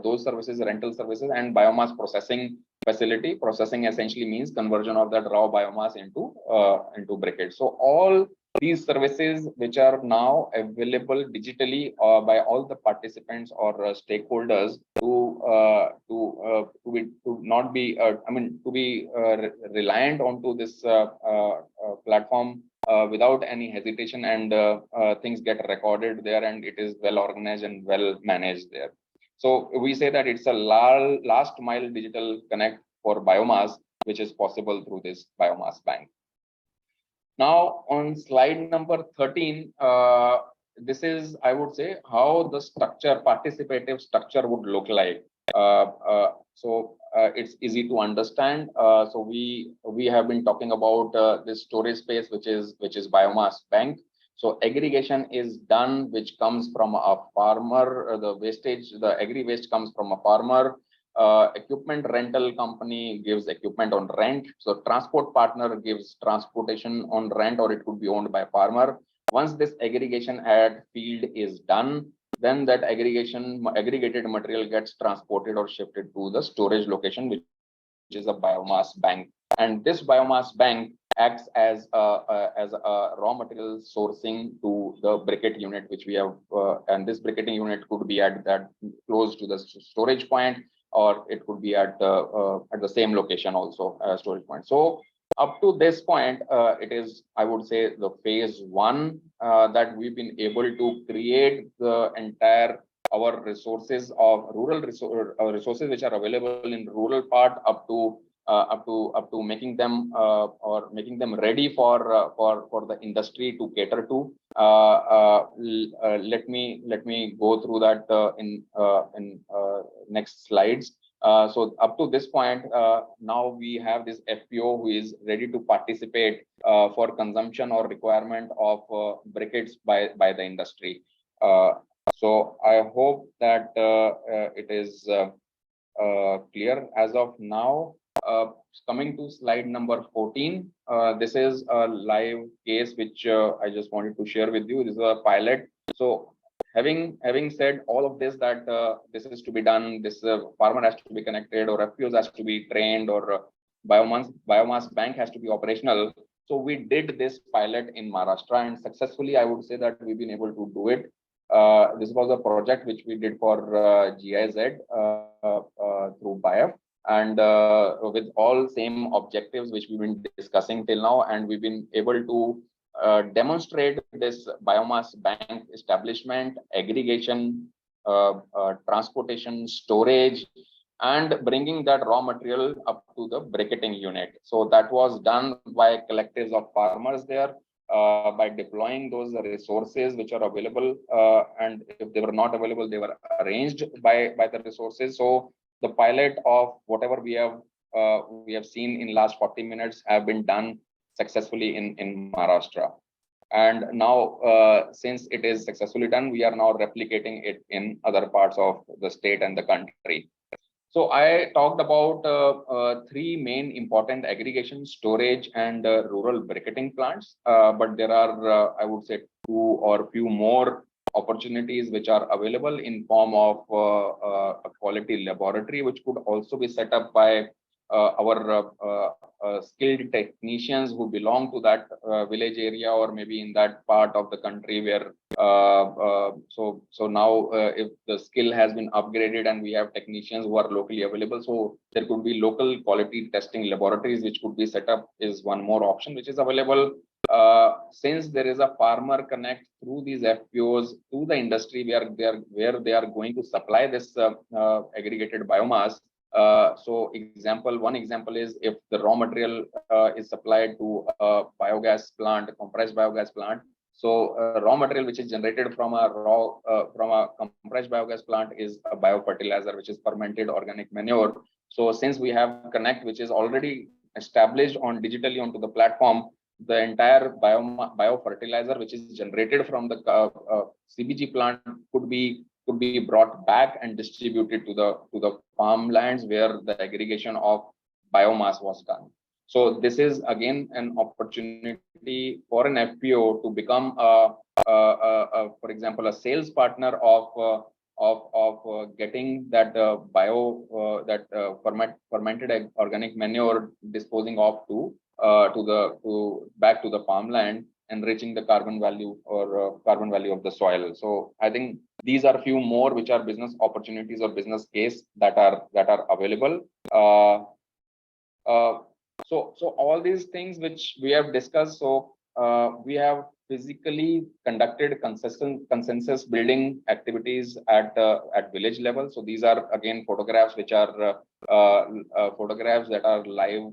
those services, rental services, and biomass processing facility. Processing essentially means conversion of that raw biomass into briquettes. So all these services which are now available digitally by all the participants or stakeholders to not be to be reliant onto this platform without any hesitation, and things get recorded there, and it is well organized and well managed there. So we say that it's a last mile digital connect for biomass, which is possible through this biomass bank. Now on slide number 13, this is, I would say, how the structure, participative structure would look like. It's easy to understand. So we have been talking about this storage space, which is biomass bank. So aggregation is done, which comes from a farmer. The wastage, the agri waste comes from a farmer. Equipment rental company gives equipment on rent. So transport partner gives transportation on rent, or it could be owned by a farmer. Once this aggregation at field is done, then that aggregated material gets transported or shifted to the storage location, which is a biomass bank. And this biomass bank acts as a raw material sourcing to the briquette unit, which we have, and this briquetting unit could be at that close to the storage point, or it could be at the same location also, storage point. So up to this point, it is, I would say, the phase one that we've been able to create the entire our resources of rural resources which are available in rural part up to making them or making them ready for the industry to cater to. Let me go through that in next slides. So up to this point, now we have this FPO who is ready to participate for consumption or requirement of briquettes by the industry. So I hope that it is clear as of now. Coming to slide number 14, this is a live case which I just wanted to share with you. This is a pilot. So having said all of this, that this is to be done, this farmer has to be connected, or FPOs has to be trained, or biomass bank has to be operational. So we did this pilot in Maharashtra, and successfully, I would say that we've been able to do it. This was a project which we did for GIZ through BIF, and with all same objectives which we've been discussing till now, and we've been able to demonstrate this biomass bank establishment, aggregation, transportation, storage, and bringing that raw material up to the briquetting unit. So that was done by collectives of farmers there, by deploying those resources which are available, and if they were not available, they were arranged by the resources. So the pilot of whatever we have seen in last 40 minutes have been done successfully in Maharashtra. And now, since it is successfully done, we are now replicating it in other parts of the state and the country. So I talked about three main important aggregation, storage, and rural briquetting plants. But there are, I would say, two or few more opportunities which are available in form of a quality laboratory, which could also be set up by our skilled technicians who belong to that village area, or maybe in that part of the country where so now if the skill has been upgraded and we have technicians who are locally available, so there could be local quality testing laboratories which could be set up, is one more option which is available. Since there is a farmer connect through these FPOs to the industry where they are going to supply this aggregated biomass. So one example is if the raw material is supplied to a biogas plant, a compressed biogas plant. So raw material which is generated from a compressed biogas plant is a biofertilizer, which is fermented organic manure. So since we have Connect, which is already established digitally onto the platform, the entire biofertilizer which is generated from the CBG plant could be brought back and distributed to the farmlands where the aggregation of biomass was done. So this is again an opportunity for an FPO to become for example, a sales partner of getting that fermented organic manure disposing off back to the farmland, enriching the carbon value of the soil. So I think these are few more which are business opportunities or business case that are available. So all these things which we have discussed. So we have physically conducted consensus building activities at village level. So these are again photographs which are photographs that are live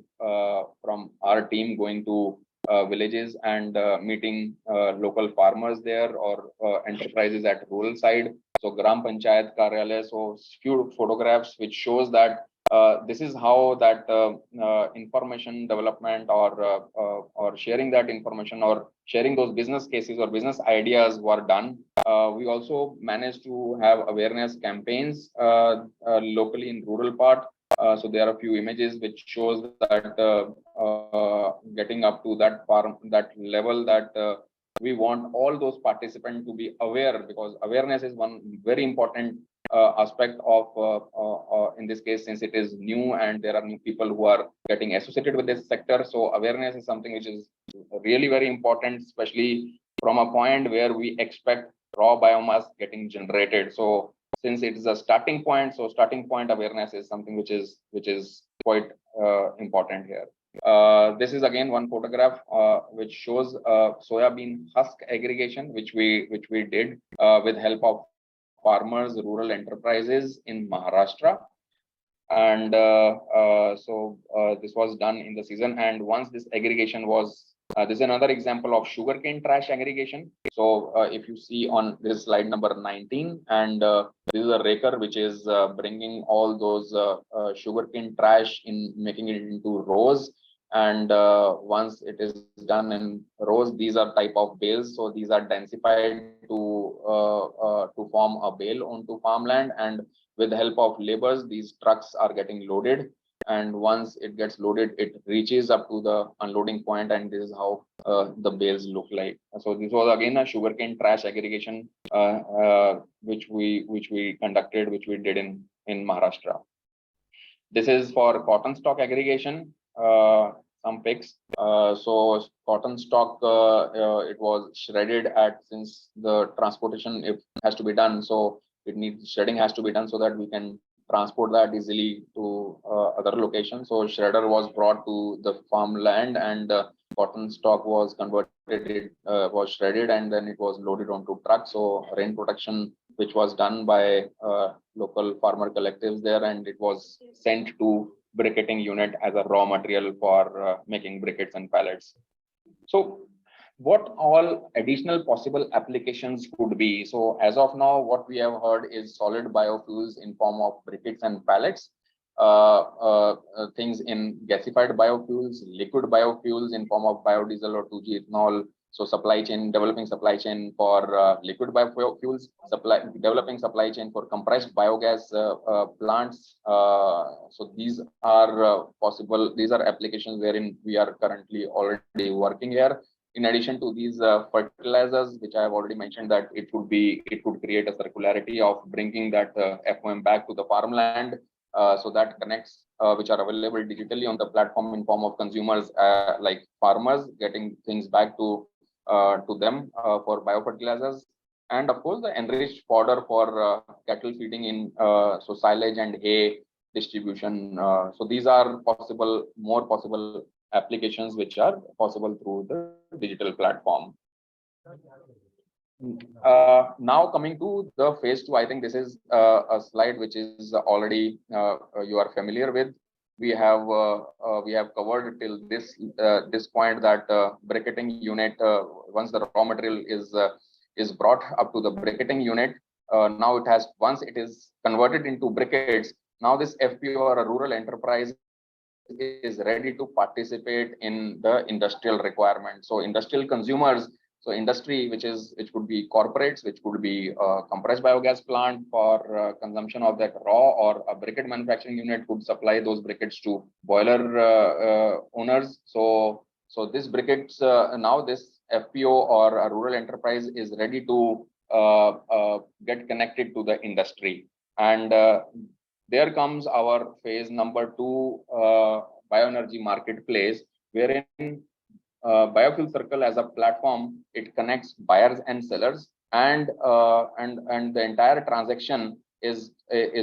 from our team going to villages and meeting local farmers there or enterprises at rural side. So Gram Panchayat Karyalaya, so few photographs which shows that this is how that information development or sharing that information or sharing those business cases or business ideas were done. We also managed to have awareness campaigns locally in rural part. So there are a few images which shows that getting up to that level that we want all those participants to be aware, because awareness is one very important aspect of in this case, since it is new and there are new people who are getting associated with this sector. So awareness is something which is really very important, especially from a point where we expect raw biomass getting generated. So since it is a starting point, so starting point awareness is something which is quite important here. This is again one photograph which shows soybean husk aggregation, which we did with help of farmers, rural enterprises in Maharashtra. And this was done in the season. And once this aggregation was, this is another example of sugarcane trash aggregation. So if you see on this slide number 19, and this is a raker which is bringing all those sugarcane trash in, making it into rows. And once it is done in rows, these are type of bales. So these are densified to form a bale onto farmland, and with the help of laborers, these trucks are getting loaded. And once it gets loaded, it reaches up to the unloading point, and this is how the bales look like. So this was again a sugarcane trash aggregation which we conducted, which we did in Maharashtra. This is for cotton stalk aggregation. Some pics. So cotton stalk, it was shredded since the transportation has to be done. So shredding has to be done so that we can transport that easily to other locations. So shredder was brought to the farmland, and cotton stalk was converted. It was shredded, and then it was loaded onto trucks. So rain protection, which was done by local farmer collectives there, and it was sent to briquetting unit as a raw material for making briquettes and pallets. So what all additional possible applications could be? So as of now, what we have heard is solid biofuels in form of briquettes and pallets, things in gasified biofuels, liquid biofuels in form of biodiesel or 2G ethanol. So supply chain, developing supply chain for liquid biofuels, developing supply chain for compressed biogas plants. So these are possible. These are applications wherein we are currently already working here. In addition to these fertilizers, which I have already mentioned, that it could create a circularity of bringing that FOM back to the farmland. So that connects, which are available digitally on the platform in form of consumers like farmers, getting things back to them for biofertilizers, and of course the enriched fodder for cattle feeding in so silage and hay distribution. So these are more possible applications which are possible through the digital platform. Now coming to the phase 2, I think this is a slide which is already you are familiar with. We have covered till this point that briquetting unit, once the raw material is brought up to the briquetting unit, now once it is converted into briquettes, now this FPO or a rural enterprise is ready to participate in the industrial requirement. So industrial consumers, so industry which could be corporates, which could be compressed biogas plant for consumption of that raw, or a briquette manufacturing unit could supply those briquettes to boiler owners. So this briquettes, now this FPO or a rural enterprise is ready to get connected to the industry. And there comes our phase number 2, bioenergy marketplace, wherein BiofuelCircle as a platform, it connects buyers and sellers, and the entire transaction is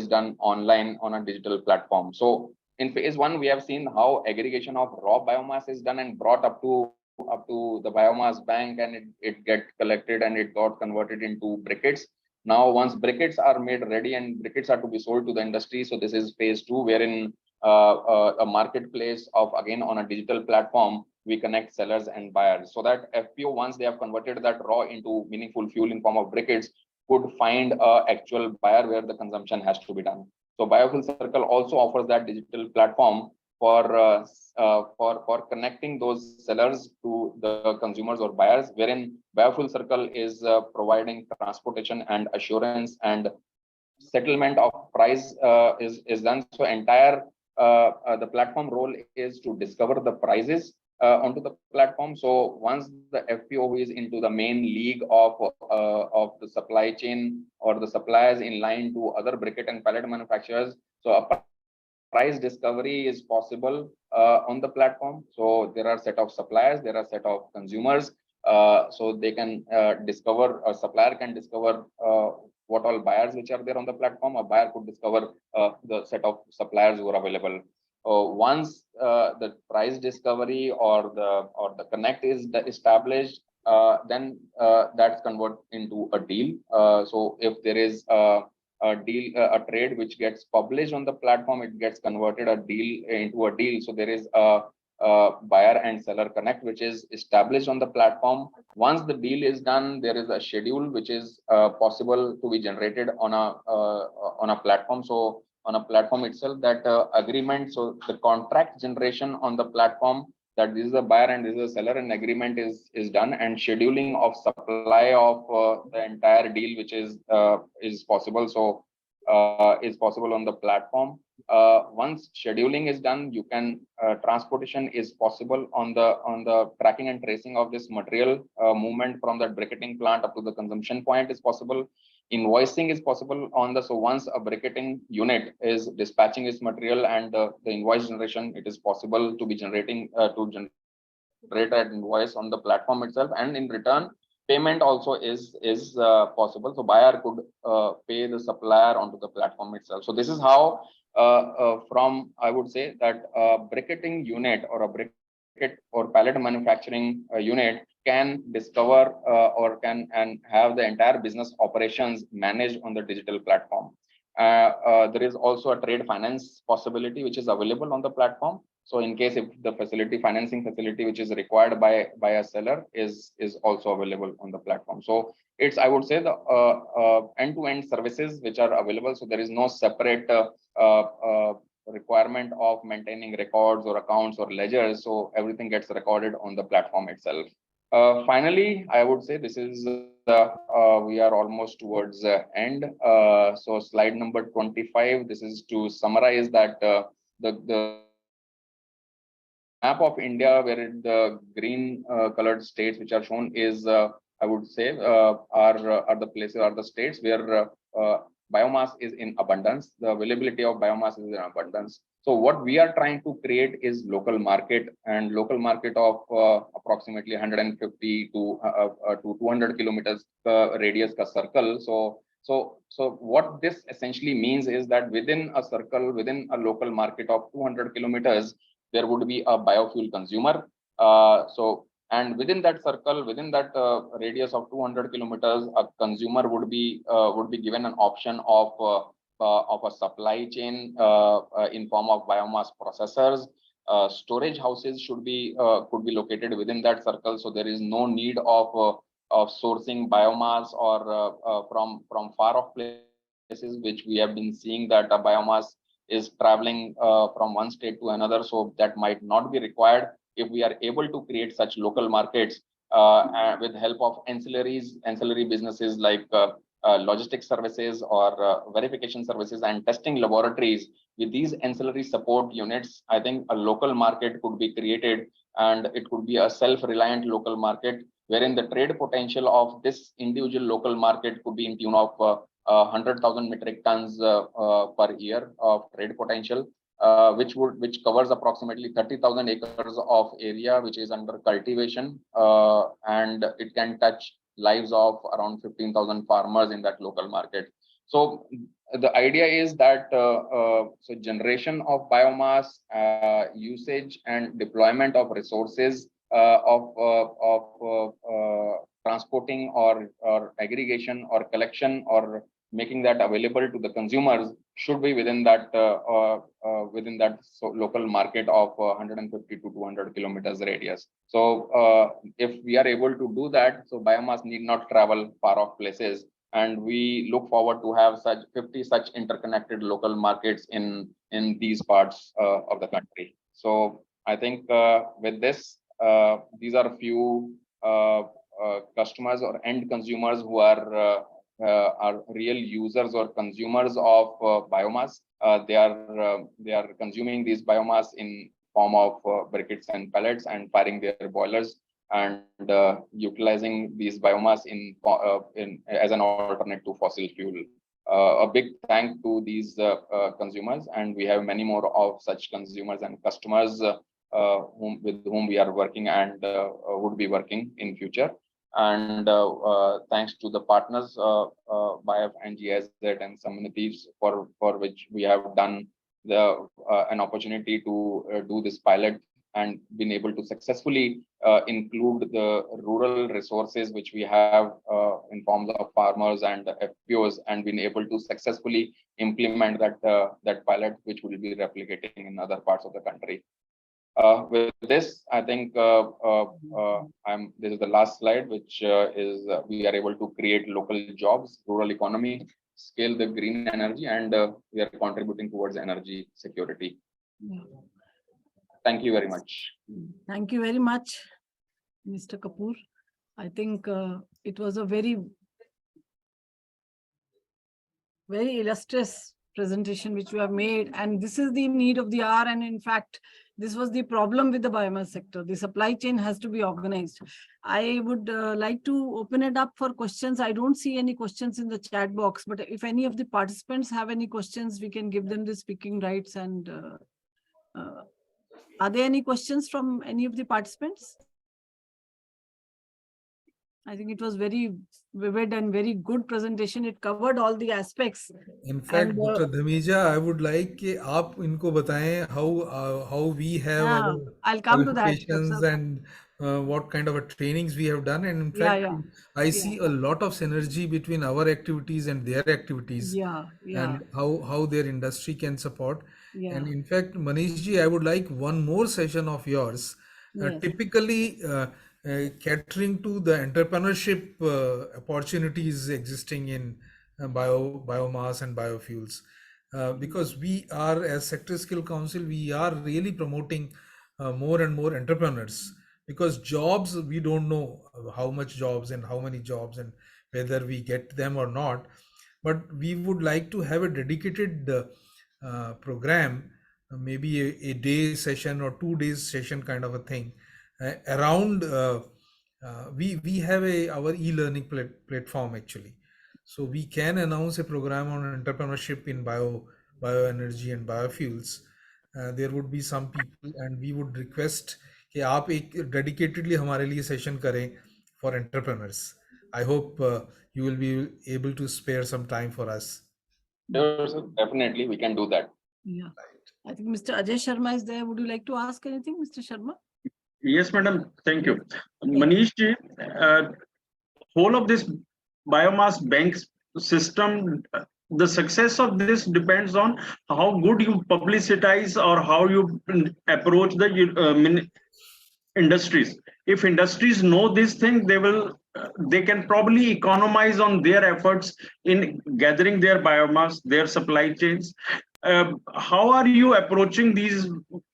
done online on a digital platform. So in phase 1, we have seen how aggregation of raw biomass is done and brought up to the biomass bank, and it get collected and it got converted into briquettes. Now, once briquettes are made ready and briquettes are to be sold to the industry, so this is phase 2, wherein a marketplace of, again, on a digital platform, we connect sellers and buyers so that FPO, once they have converted that raw into meaningful fuel in form of briquettes, could find a actual buyer where the consumption has to be done. So BiofuelCircle also offers that digital platform for connecting those sellers to the consumers or buyers, wherein BiofuelCircle is providing transportation and assurance and settlement of price is done. So entire the platform role is to discover the prices onto the platform. So once the FPO is into the main league of the supply chain or the suppliers in line to other briquette and pallet manufacturers, so a price discovery is possible on the platform. So there are a set of suppliers, there are a set of consumers, so they can discover, a supplier can discover what all buyers which are there on the platform. A buyer could discover the set of suppliers who are available. Once the price discovery or the connect is established, then that's converted into a deal. So if there is a deal, a trade which gets published on the platform, it gets converted a deal into a deal. So there is a buyer and seller connect which is established on the platform. Once the deal is done, there is a schedule which is possible to be generated on a platform. So on a platform itself, that agreement, so the contract generation on the platform, that this is a buyer and this is a seller, and agreement is done, and scheduling of supply of the entire deal which is possible. So is possible on the platform. Once scheduling is done, you can transportation is possible on the tracking and tracing of this material movement from the briquetting plant up to the consumption point is possible. Invoicing is possible on the, so once a briquetting unit is dispatching its material and the invoice generation, it is possible to be generating to generate an invoice on the platform itself, and in return payment also is possible. So buyer could pay the supplier onto the platform itself. So this is how from, I would say that a briquetting unit or a briquette or pallet manufacturing unit can discover or can and have the entire business operations managed on the digital platform. There is also a trade finance possibility which is available on the platform. So in case if the financing facility which is required by a seller is also available on the platform. So it's, I would say, the end-to-end services which are available. So there is no separate requirement of maintaining records or accounts or ledgers. So everything gets recorded on the platform itself. Finally, I would say this is we are almost towards the end. So slide number 25. This is to summarize that the map of India, where the green colored states which are shown is, I would say, are the places, are the states where biomass is in abundance. The availability of biomass is in abundance. So what we are trying to create is local market, and local market of approximately 150 to 200 kilometers radius ka circle. So what this essentially means is that within a circle, within a local market of 200 kilometers, there would be a biofuel consumer. And within that circle, within that radius of 200 kilometers, a consumer would be given an option of a supply chain in form of biomass processors. Storage houses could be located within that circle, so there is no need of sourcing biomass or from far off places, which we have been seeing that a biomass is traveling from one state to another. So that might not be required if we are able to create such local markets with help of ancillary businesses like logistics services or verification services and testing laboratories. With these ancillary support units, I think a local market could be created, and it could be a self-reliant local market, wherein the trade potential of this individual local market could be in tune of 100,000 metric tons per year of trade potential, which covers approximately 30,000 acres of area which is under cultivation, and it can touch lives of around 15,000 farmers in that local market. So the idea is that so generation of biomass, usage and deployment of resources of transporting or aggregation or collection or making that available to the consumers should be within that local market of 150 to 200 kilometers radius. So if we are able to do that, so biomass need not travel far off places, and we look forward to have such 50 such interconnected local markets in these parts of the country. So I think with this, these are a few customers or end consumers who are real users or consumers of biomass. They are consuming these biomass in form of briquettes and pellets and firing their boilers and utilizing these biomass in as an alternate to fossil fuel. A big thank to these consumers, and we have many more of such consumers and customers with whom we are working and would be working in future. And thanks to the partners, BIF and GIZ and Samanities for which we have done an opportunity to do this pilot and been able to successfully include the rural resources which we have in forms of farmers and FPOs, and been able to successfully implement that pilot, which will be replicating in other parts of the country. With this, I think this is the last slide, which is we are able to create local jobs, rural economy, scale the green energy, and we are contributing towards energy security. Yeah. Thank you very much. Thank you very much, Mr. Kapoor. I think it was a very illustrious presentation which you have made, and this is the need of the hour. And in fact, this was the problem with the biomass sector. The supply chain has to be organized. I would like to open it up for questions. I don't see any questions in the chat box, but if any of the participants have any questions, we can give them the speaking rights. And are there any questions from any of the participants? I think it was very vivid and very good presentation. It covered all the aspects. In fact, Dr. Dhamija, I would like कि आप इनको बताएं how we have our I'll come to that. qualifications and what kind of a trainings we have done. And in fact, I see a lot of synergy between our activities and their activities, and how their industry can support. And in fact, Manish ji, I would like one more session of yours. Typically, catering to the entrepreneurship opportunities existing in biomass and biofuels, because we are, as Sector Skill Council, we are really promoting more and more entrepreneurs, because jobs, we don't know how much jobs and how many jobs and whether we get them or not, but we would like to have a dedicated program, maybe a day session or 2 days session kind of a thing around we have our e-learning platform actually, so we can announce a program on entrepreneurship in bioenergy and biofuels. There would be some people, and we would request कि आप एक dedicatedly हमारे लिए session करें for entrepreneurs. I hope you will be able to spare some time for us. Sure, sir. Definitely, we can do that. Yeah, I think Mr. Ajay Sharma is there. Would you like to ask anything, Mr. Sharma? Yes, madam. Thank you. Manish ji, whole of this biomass bank system, the success of this depends on how good you publicitize or how you approach the industries. If industries know this thing, they can probably economize on their efforts in gathering their biomass, their supply chains. How are you approaching these?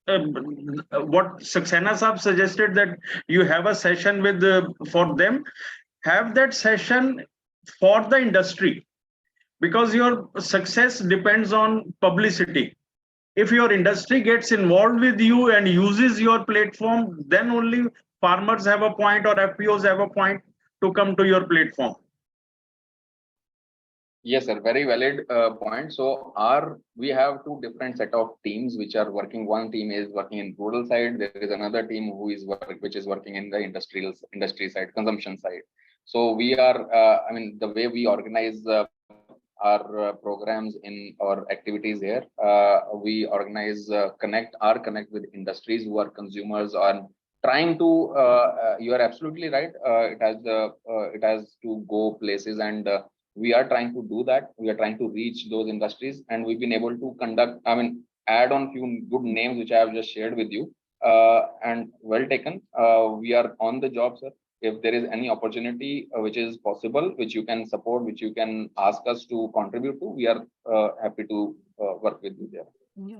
What Saxena Saab suggested, that you have a session with for them, have that session for the industry, because your success depends on publicity. If your industry gets involved with you and uses your platform, then only farmers have a point or FPOs have a point to come to your platform. Yes, sir. Very valid point. So we have two different set of teams which are working. One team is working in rural side. There is another team which is working in the industry side, consumption side. So we are, the way we organize our programs in our activities here, we organize connect with industries who are consumers on trying to. You are absolutely right. It has to go places and we are trying to do that. We are trying to reach those industries, and we've been able to conduct, add on few good names which I have just shared with you, and well taken. We are on the job, sir. If there is any opportunity which is possible, which you can support, which you can ask us to contribute to, we are happy to work with you there. Yeah.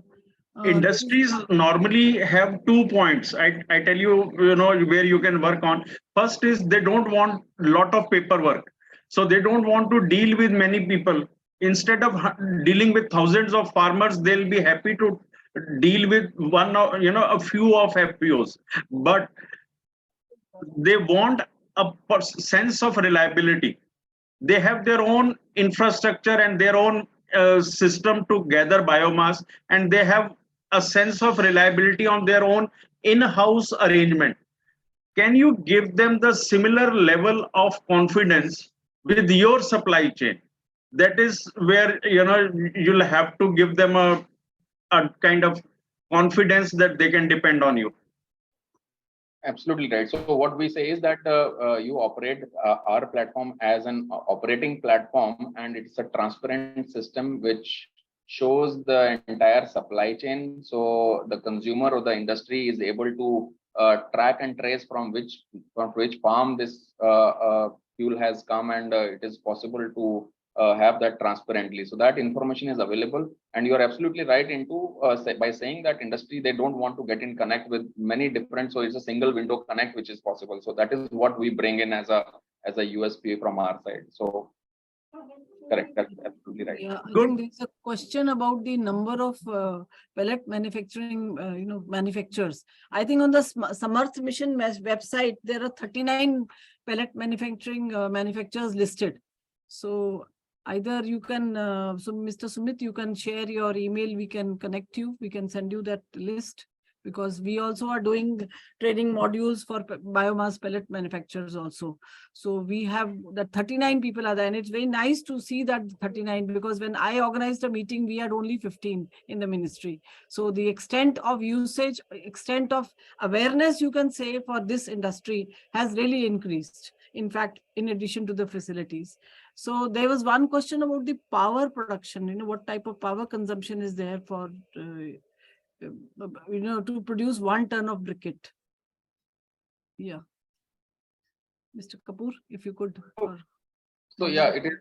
Industries normally have 2 points. I tell you, where you can work on. First is they don't want a lot of paperwork. So they don't want to deal with many people. Instead of dealing with thousands of farmers, they'll be happy to deal with a few of FPOs. But they want a sense of reliability. They have their own infrastructure and their own system to gather biomass, and they have a sense of reliability on their own in-house arrangement. Can you give them the similar level of confidence with your supply chain? That is where you'll have to give them a kind of confidence that they can depend on you. Absolutely right. So what we say is that you operate our platform as an operating platform, and it's a transparent system which shows the entire supply chain. So the consumer or the industry is able to track and trace from which farm this fuel has come, and it is possible to have that transparently. So that information is available, and you are absolutely right into by saying that industry, they don't want to get in connect with many different, so it's a single window connect which is possible. So that is what we bring in as a USP from our side. So correct, that's absolutely right. Yeah, I think there's a question about the number of pellet manufacturing, manufacturers. I think on the Samarth Mission website, there are 39 pellet manufacturing manufacturers listed. So either you can, so Mr. Sumit, you can share your email, we can connect you, we can send you that list, because we also are doing training modules for biomass pellet manufacturers also. So we have that 39 people are there, and it's very nice to see that 39, because when I organized a meeting, we had only 15 in the ministry. So the extent of usage, extent of awareness, you can say, for this industry has really increased. In fact, in addition to the facilities. So there was one question about the power production, what type of power consumption is there for, to produce 1 ton of briquette. Yeah. Mr. Kapoor, if you could. So yeah, it is.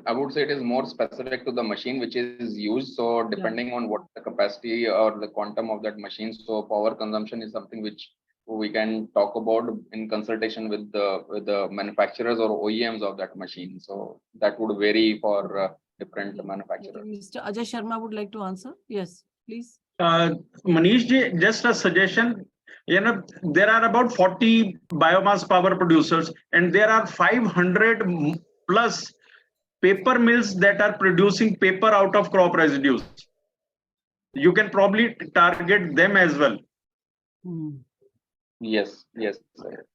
I would say it is more specific to the machine which is used. So depending on what the capacity or the quantum of that machine, so power consumption is something which we can talk about in consultation with the manufacturers or OEMs of that machine. So that would vary for different manufacturers. Mr. Ajay Sharma would like to answer. Yes, please. Manish ji, just a suggestion. There are about 40 biomass power producers, and there are 500 plus paper mills that are producing paper out of crop residues. You can probably target them as well. Yes. Sir.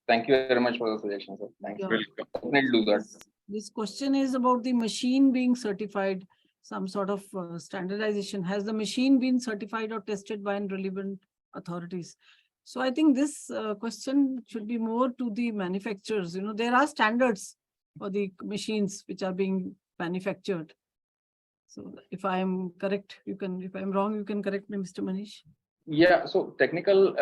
Thank you very much for the suggestion, sir. Thank you. Definitely do that. This question is about the machine being certified, some sort of standardization. Has the machine been certified or tested by relevant authorities? So I think this question should be more to the manufacturers. There are standards for the machines which are being manufactured. So if I am correct, you can, if I'm wrong, you can correct me, Mr. Manish. Yeah, so technical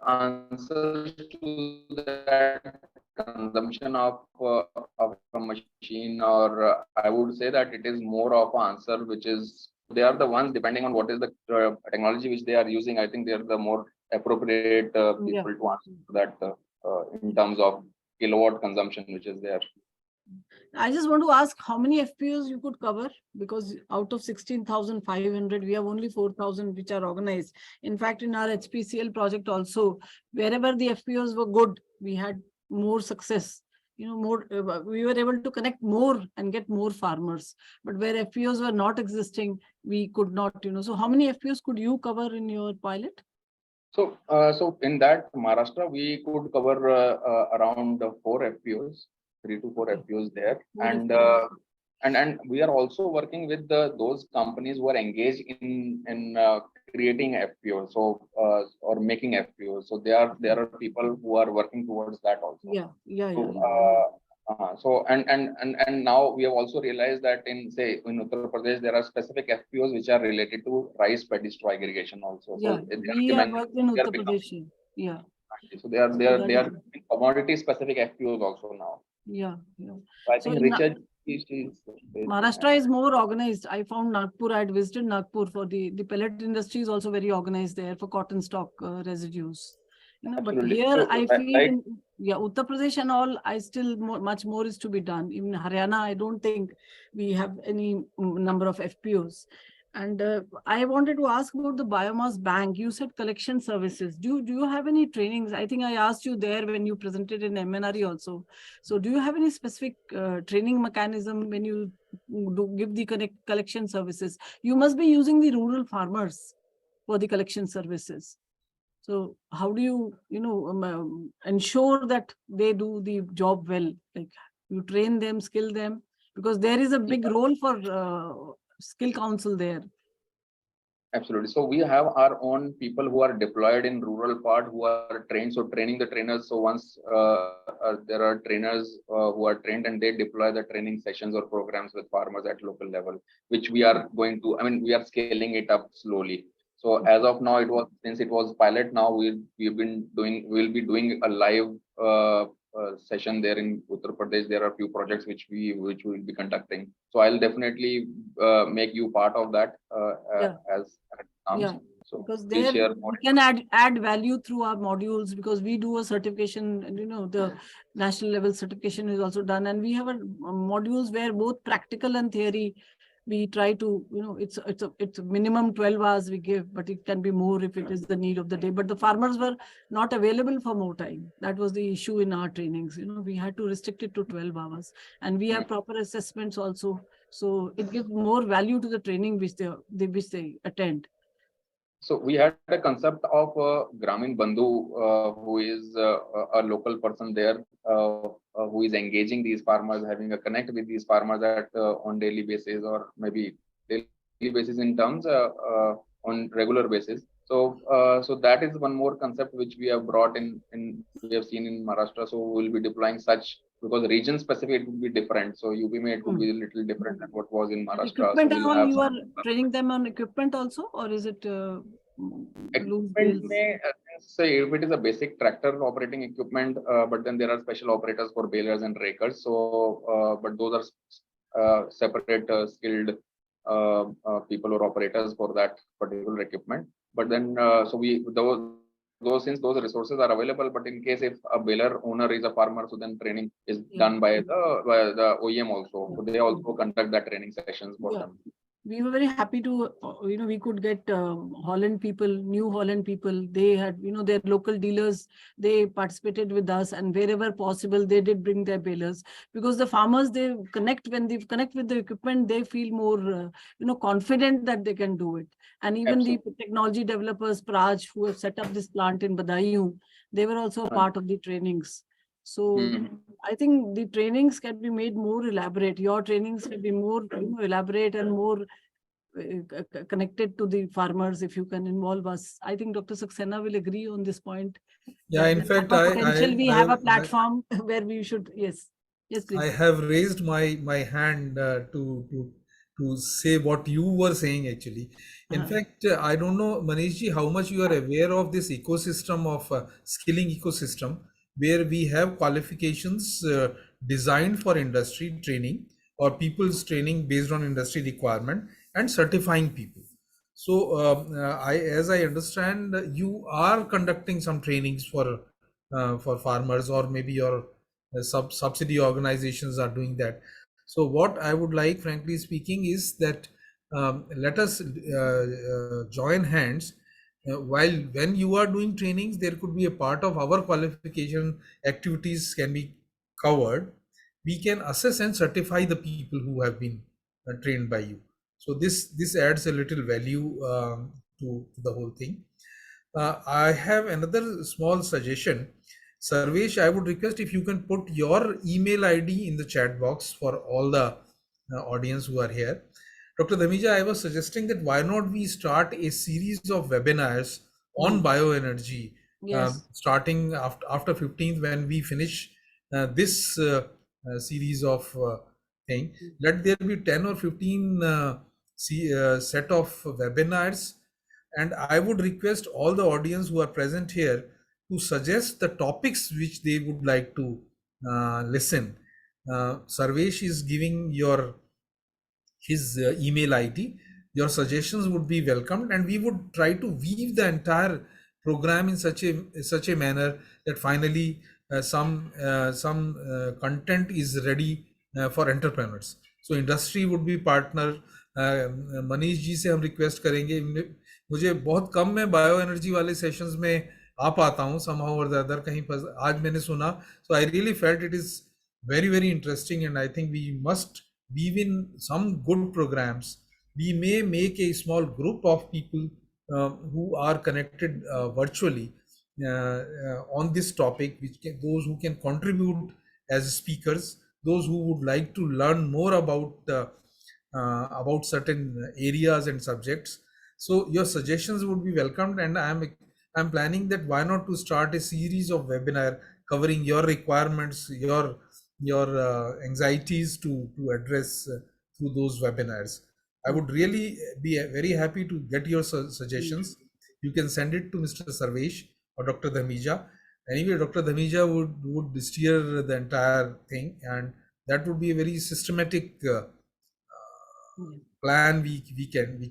answers to that consumption of a machine, or I would say that it is more of an answer which is, they are the ones, depending on what is the technology which they are using, I think they are the more appropriate people to answer that in terms of kilowatt consumption which is there. I just want to ask how many FPOs you could cover, because out of 16,500, we have only 4,000 which are organized. In fact, in our HPCL project also, wherever the FPOs were good, we had more success. More, we were able to connect more and get more farmers. But where FPOs were not existing, we could not, So how many FPOs could you cover in your pilot? So, in that Maharashtra, we could cover around 4 FPOs. 3 to 4 FPOs there, and we are also working with those companies who are engaged in creating FPOs, so or making FPOs. So there are people who are working towards that also. Yeah. So and now we have also realized that in say in Uttar Pradesh there are specific FPOs which are related to rice paddy straw aggregation also. Yeah, So they are we have worked in they are Uttar becoming- Pradesh. Yeah. so they are That is- commodity specific FPOs also now. Yeah, yeah. So I So think in research is Maharashtra is more organized. I found Nagpur, I had visited Nagpur for the pellet industry is also very organized there for cotton stock residues. You know, but Absolutely. here So, I feel like- in Uttar Pradesh and all, I still much more is to be done. Even Haryana, I don't think we have any number of FPOs. And I wanted to ask about the biomass bank. You said collection services. Do you have any trainings? I think I asked you there when you presented in MNRE also. So do you have any specific training mechanism when you do give the collection services? You must be using the rural farmers for the collection services. So how do you, ensure that they do the job well? Like you train them, skill them, because there is a big role for skill council there. Absolutely. So we have our own people who are deployed in rural part who are trained. So training the trainers. So once there are trainers who are trained and they deploy the training sessions or programs with farmers at local level, which we are going to. I mean, we are scaling it up slowly. So as of now, since it was pilot. Now we'll be doing a live session there in Uttar Pradesh. There are a few projects which we will be conducting. So I'll definitely make you part of that as it comes. Yeah. So because we'll there share we more. can add value through our modules, because we do a certification, and the national level certification is also done, and we have modules where both practical and theory we try to, it's a minimum 12 hours we give, but it can be more if it is the need of the day. But the farmers were not available for more time. That was the issue in our trainings. We had to restrict it to 12 hours, and we have proper assessments also. So it gives more value to the training which they attend. So we had a concept of Gramin Bandhu, who is a local person there, who is engaging these farmers, having a connect with these farmers on daily basis or maybe daily basis in terms on regular basis. So so that is one more concept which we have brought in we have seen in Maharashtra. So we will be deploying such, because region specific it would be different. So UP may it would be a little different than what was in Maharashtra. Equipment So and all, you are training them on equipment also, or is it equipment may say if it is a basic tractor operating equipment, but then there are special operators for balers and rakers. So but those are separate skilled people or operators for that particular equipment. But then so since those resources are available, but in case if a baler owner is a farmer, so then training is done by the OEM also. So they also conduct that training sessions for them. We were very happy to, we could get Holland people, New Holland people. They had, their local dealers, they participated with us, and wherever possible, they did bring their balers, because the farmers, when they connect with the equipment, they feel more, confident that they can do it. And even the technology developers, Praj, who have set up this plant in Badayu, they were also a part of the trainings. So I think the trainings can be made more elaborate. Your trainings can be more elaborate and more connected to the farmers if you can involve us. I think Dr. Saxena will agree on this point. Yeah, in fact, we have a platform where we should, yes, please. I have raised my hand to say what you were saying actually. In fact, I don't know, Manishji, how much you are aware of this ecosystem of skilling ecosystem, where we have qualifications designed for industry training or people's training based on industry requirement and certifying people. So as I understand, you are conducting some trainings for farmers, or maybe your subsidy organizations are doing that. So what I would like, frankly speaking, is that let us join hands. When you are doing trainings, there could be a part of our qualification activities can be covered. We can assess and certify the people who have been trained by you. So this adds a little value to the whole thing. I have another small suggestion. Sarvesh, I would request if you can put your email ID in the chat box for all the audience who are here. Dr. Dhamija, I was suggesting that why not we start a series of webinars on bioenergy, starting after 15th, when we finish this series of thing. Let there be 10 or 15 set of webinars, and I would request all the audience who are present here to suggest the topics which they would like to listen. Sarvesh is giving his email ID. Your suggestions would be welcomed, and we would try to weave the entire program in such a manner that finally some content is ready for entrepreneurs. So industry would be partner. Manish ji से हम request करेंगे. मुझे बहुत कम मैं bio energy वाले sessions में आ पाता हूँ somehow or the other. कहीं पर आज मैंने सुना, so I really felt it is very interesting, and I think we must weave in some good programs. We may make a small group of people who are connected virtually on this topic, those who can contribute as speakers, those who would like to learn more about certain areas and subjects. So your suggestions would be welcomed, and I'm planning that why not to start a series of webinar covering your requirements, your anxieties to address through those webinars. I would really be very happy to get your suggestions. You can send it to Mr. Sarvesh or Dr. Dhamija. Anyway, Dr. Dhamija would steer the entire thing, and that would be a very systematic plan we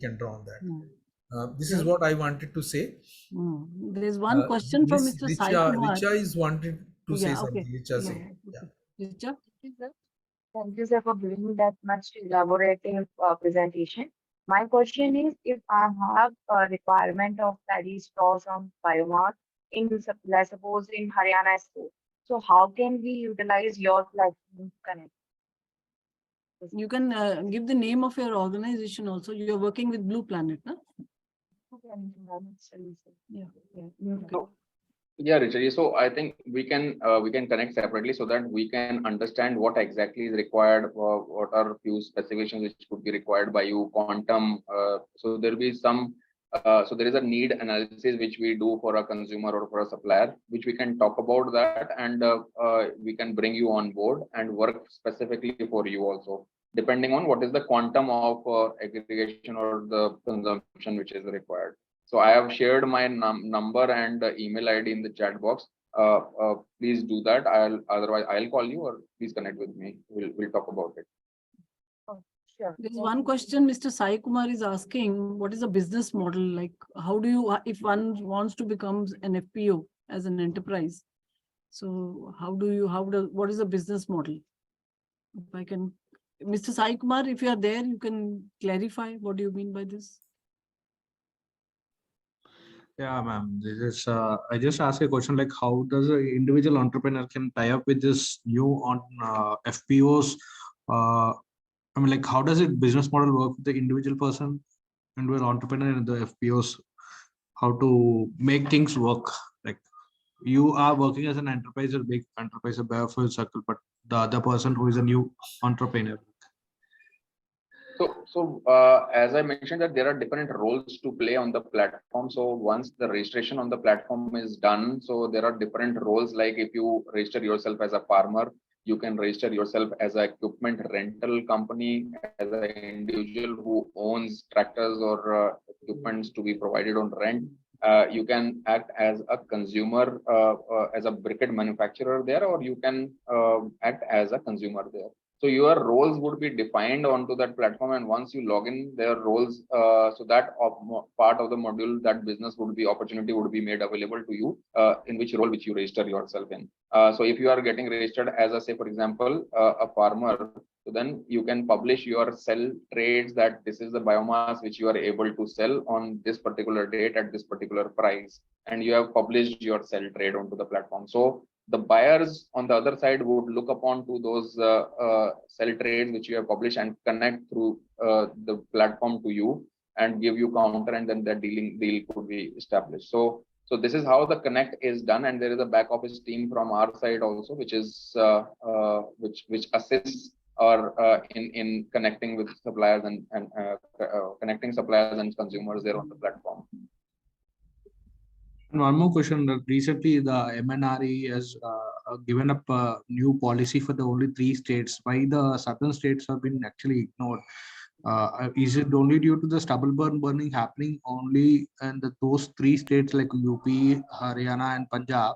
can draw on that. This is what I wanted to say. There is one question from Mr. Sai Kumar. Richa is wanted to say something. Richa, say. Richa? Thank you, sir, for giving that much elaborative presentation. My question is, if I have a requirement of paddy straw from biomass in, let's suppose, in Haryana state, so how can we utilize your platform to connect? You can give the name of your organization also. You are working with Blue Planet, no? Yeah, Richard. So I think we can connect separately so that we can understand what exactly is required, what are few specifications which could be required by you, quantum. So there will be some. So there is a need analysis which we do for a consumer or for a supplier, which we can talk about that, and we can bring you on board and work specifically for you also, depending on what is the quantum of aggregation or the consumption which is required. So I have shared my number and email ID in the chat box. Please do that. Otherwise I'll call you, or please connect with me. We'll talk about it. Sure. There's one question Mr. Sai Kumar is asking, what is the business model? Like, how do you, if one wants to become an FPO as an enterprise? So what is the business model? If I can, Mr. Sai Kumar, if you are there, you can clarify what do you mean by this? Yeah, ma'am. This is I just asked a question like, how does an individual entrepreneur can tie up with this new on FPOs? I mean, like, how does it business model work with the individual person, individual entrepreneur, and the FPOs? How to make things work? Like, you are working as an enterprise, a big enterprise, a BiofuelCircle, but the other person who is a new entrepreneur. So as I mentioned, that there are different roles to play on the platform. So once the registration on the platform is done, so there are different roles. Like if you register yourself as a farmer, you can register yourself as an equipment rental company, as an individual who owns tractors or equipments to be provided on rent. You can act as a consumer, as a briquette manufacturer there, or you can act as a consumer there. So your roles would be defined onto that platform, and once you log in their roles, so that part of the module, that business would be opportunity would be made available to you, in which role which you register yourself in. So if you are getting registered as a, say for example, a farmer, so then you can publish your sell trades, that this is the biomass which you are able to sell on this particular date at this particular price, and you have published your sell trade onto the platform. So the buyers on the other side would look upon to those sell trades which you have published and connect through the platform to you and give you counter, and then that deal could be established. So this is how the connect is done, and there is a back office team from our side also, which is which assists or in connecting with suppliers and connecting suppliers and consumers there on the platform. One more question. Recently, the MNRE has given up a new policy for the only 3 states. Why the southern states have been actually ignored? Is it only due to the stubble burning happening only in those 3 states like UP, Haryana, and Punjab?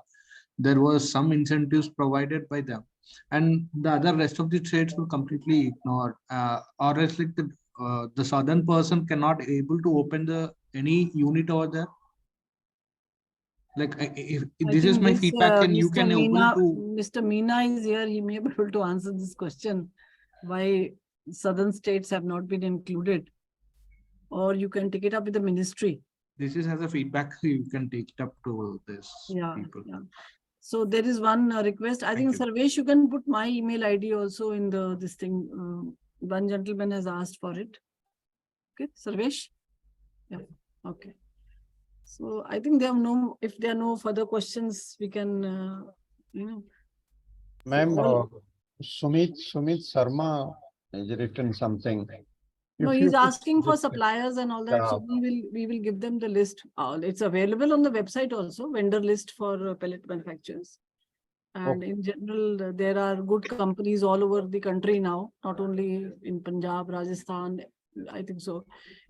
There was some incentives provided by them, and the other rest of the states were completely ignored, or else like the southern person cannot able to open any unit over there. Like if this is my feedback, and you Mr. can Meena, able to. Mr. Meena is here. He may be able to answer this question. Why southern states have not been included, or you can take it up with the ministry. This is as a feedback. You can take it up to this people. Yeah. So there is one request. I think, Sarvesh, you can put my email ID also in this thing. One gentleman has asked for it. Okay, Sarvesh? Yeah, okay. So I think if there are no further questions, we can, Ma'am, Sumit Sharma has written something. No, If he's you could asking for just- suppliers and all that. So we will give them the list. It's available on the website also, vendor list for pellet manufacturers. And in general, there are good companies all over the country now, not only in Punjab, Rajasthan. I think so.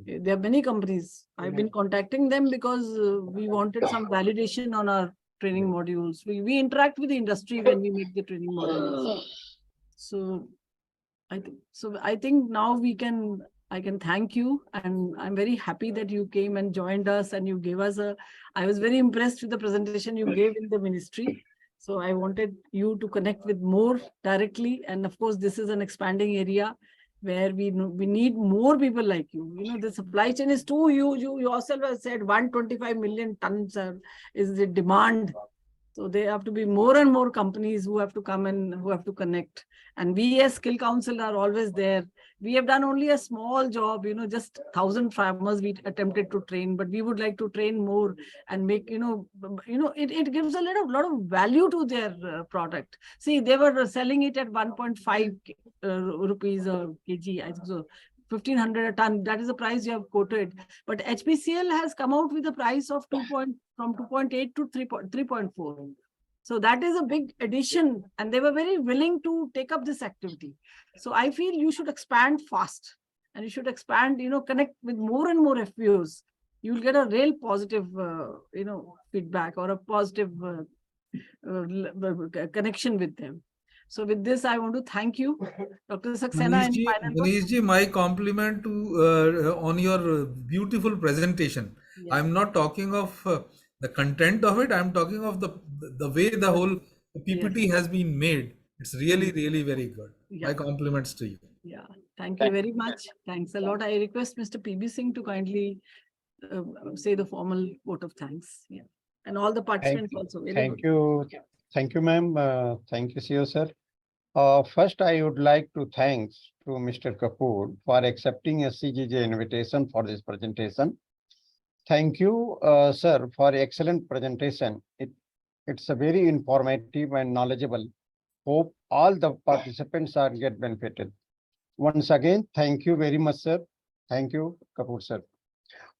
There are many companies. I've been contacting them because we wanted some validation on our training modules. We interact with the industry when we make the training modules. So I think now I can thank you, and I'm very happy that you came and joined us, and you gave us I was very impressed with the presentation you gave in the ministry. So I wanted you to connect with more directly. And of course, this is an expanding area where we need more people like you. The supply chain is too huge. You yourself have said 125 million tons is the demand. So there have to be more and more companies who have to come and who have to connect. And we as Skill Council are always there. We have done only a small job, just 1,000 farmers we attempted to train, but we would like to train more and make, it gives a lot of value to their product. See, they were selling it at 1.5 rupees a kg, I think so. 1,500 a ton, that is the price you have quoted. But HPCL has come out with a price of from 2.8 to 3.4. So that is a big addition, and they were very willing to take up this activity. So I feel you should expand fast, and you should expand, connect with more and more FPOs. You'll get a real positive, feedback or a positive connection with them. So with this, I want to thank you, Dr. Saxena. Manish ji, my compliment to on your beautiful presentation. Yeah. I'm not talking of the content of it. I'm talking of the way the whole PPT has been made. It's really very good. Yeah. My compliments to you. Yeah, thank you very much. Thanks a lot. I request Mr. PB Singh to kindly say the formal vote of thanks. Yeah, and all the participants also. Thank you, ma'am. Thank you, CEO sir. First, I would like to thank to Mr. Kapoor for accepting SCGJ invitation for this presentation. Thank you, sir, for excellent presentation. It's a very informative and knowledgeable. Hope all the participants are get benefited. Once again, thank you very much, sir. Thank you, Kapoor sir.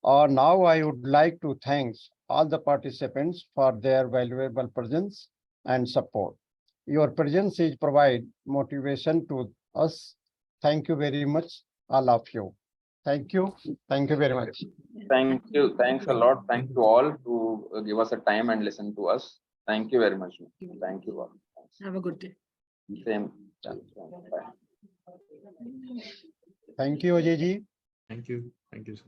Now I would like to thank all the participants for their valuable presence and support. Your presence is provide motivation to us. Thank you very much, all of you. Thank you. Thank you very much. Thank you. Thanks a lot. Thank you all to give us a time and listen to us. Thank you very much. Thank you all. Thanks. Have a good day. Same. Bye. Thank you, Ajay ji. Thank you, sir.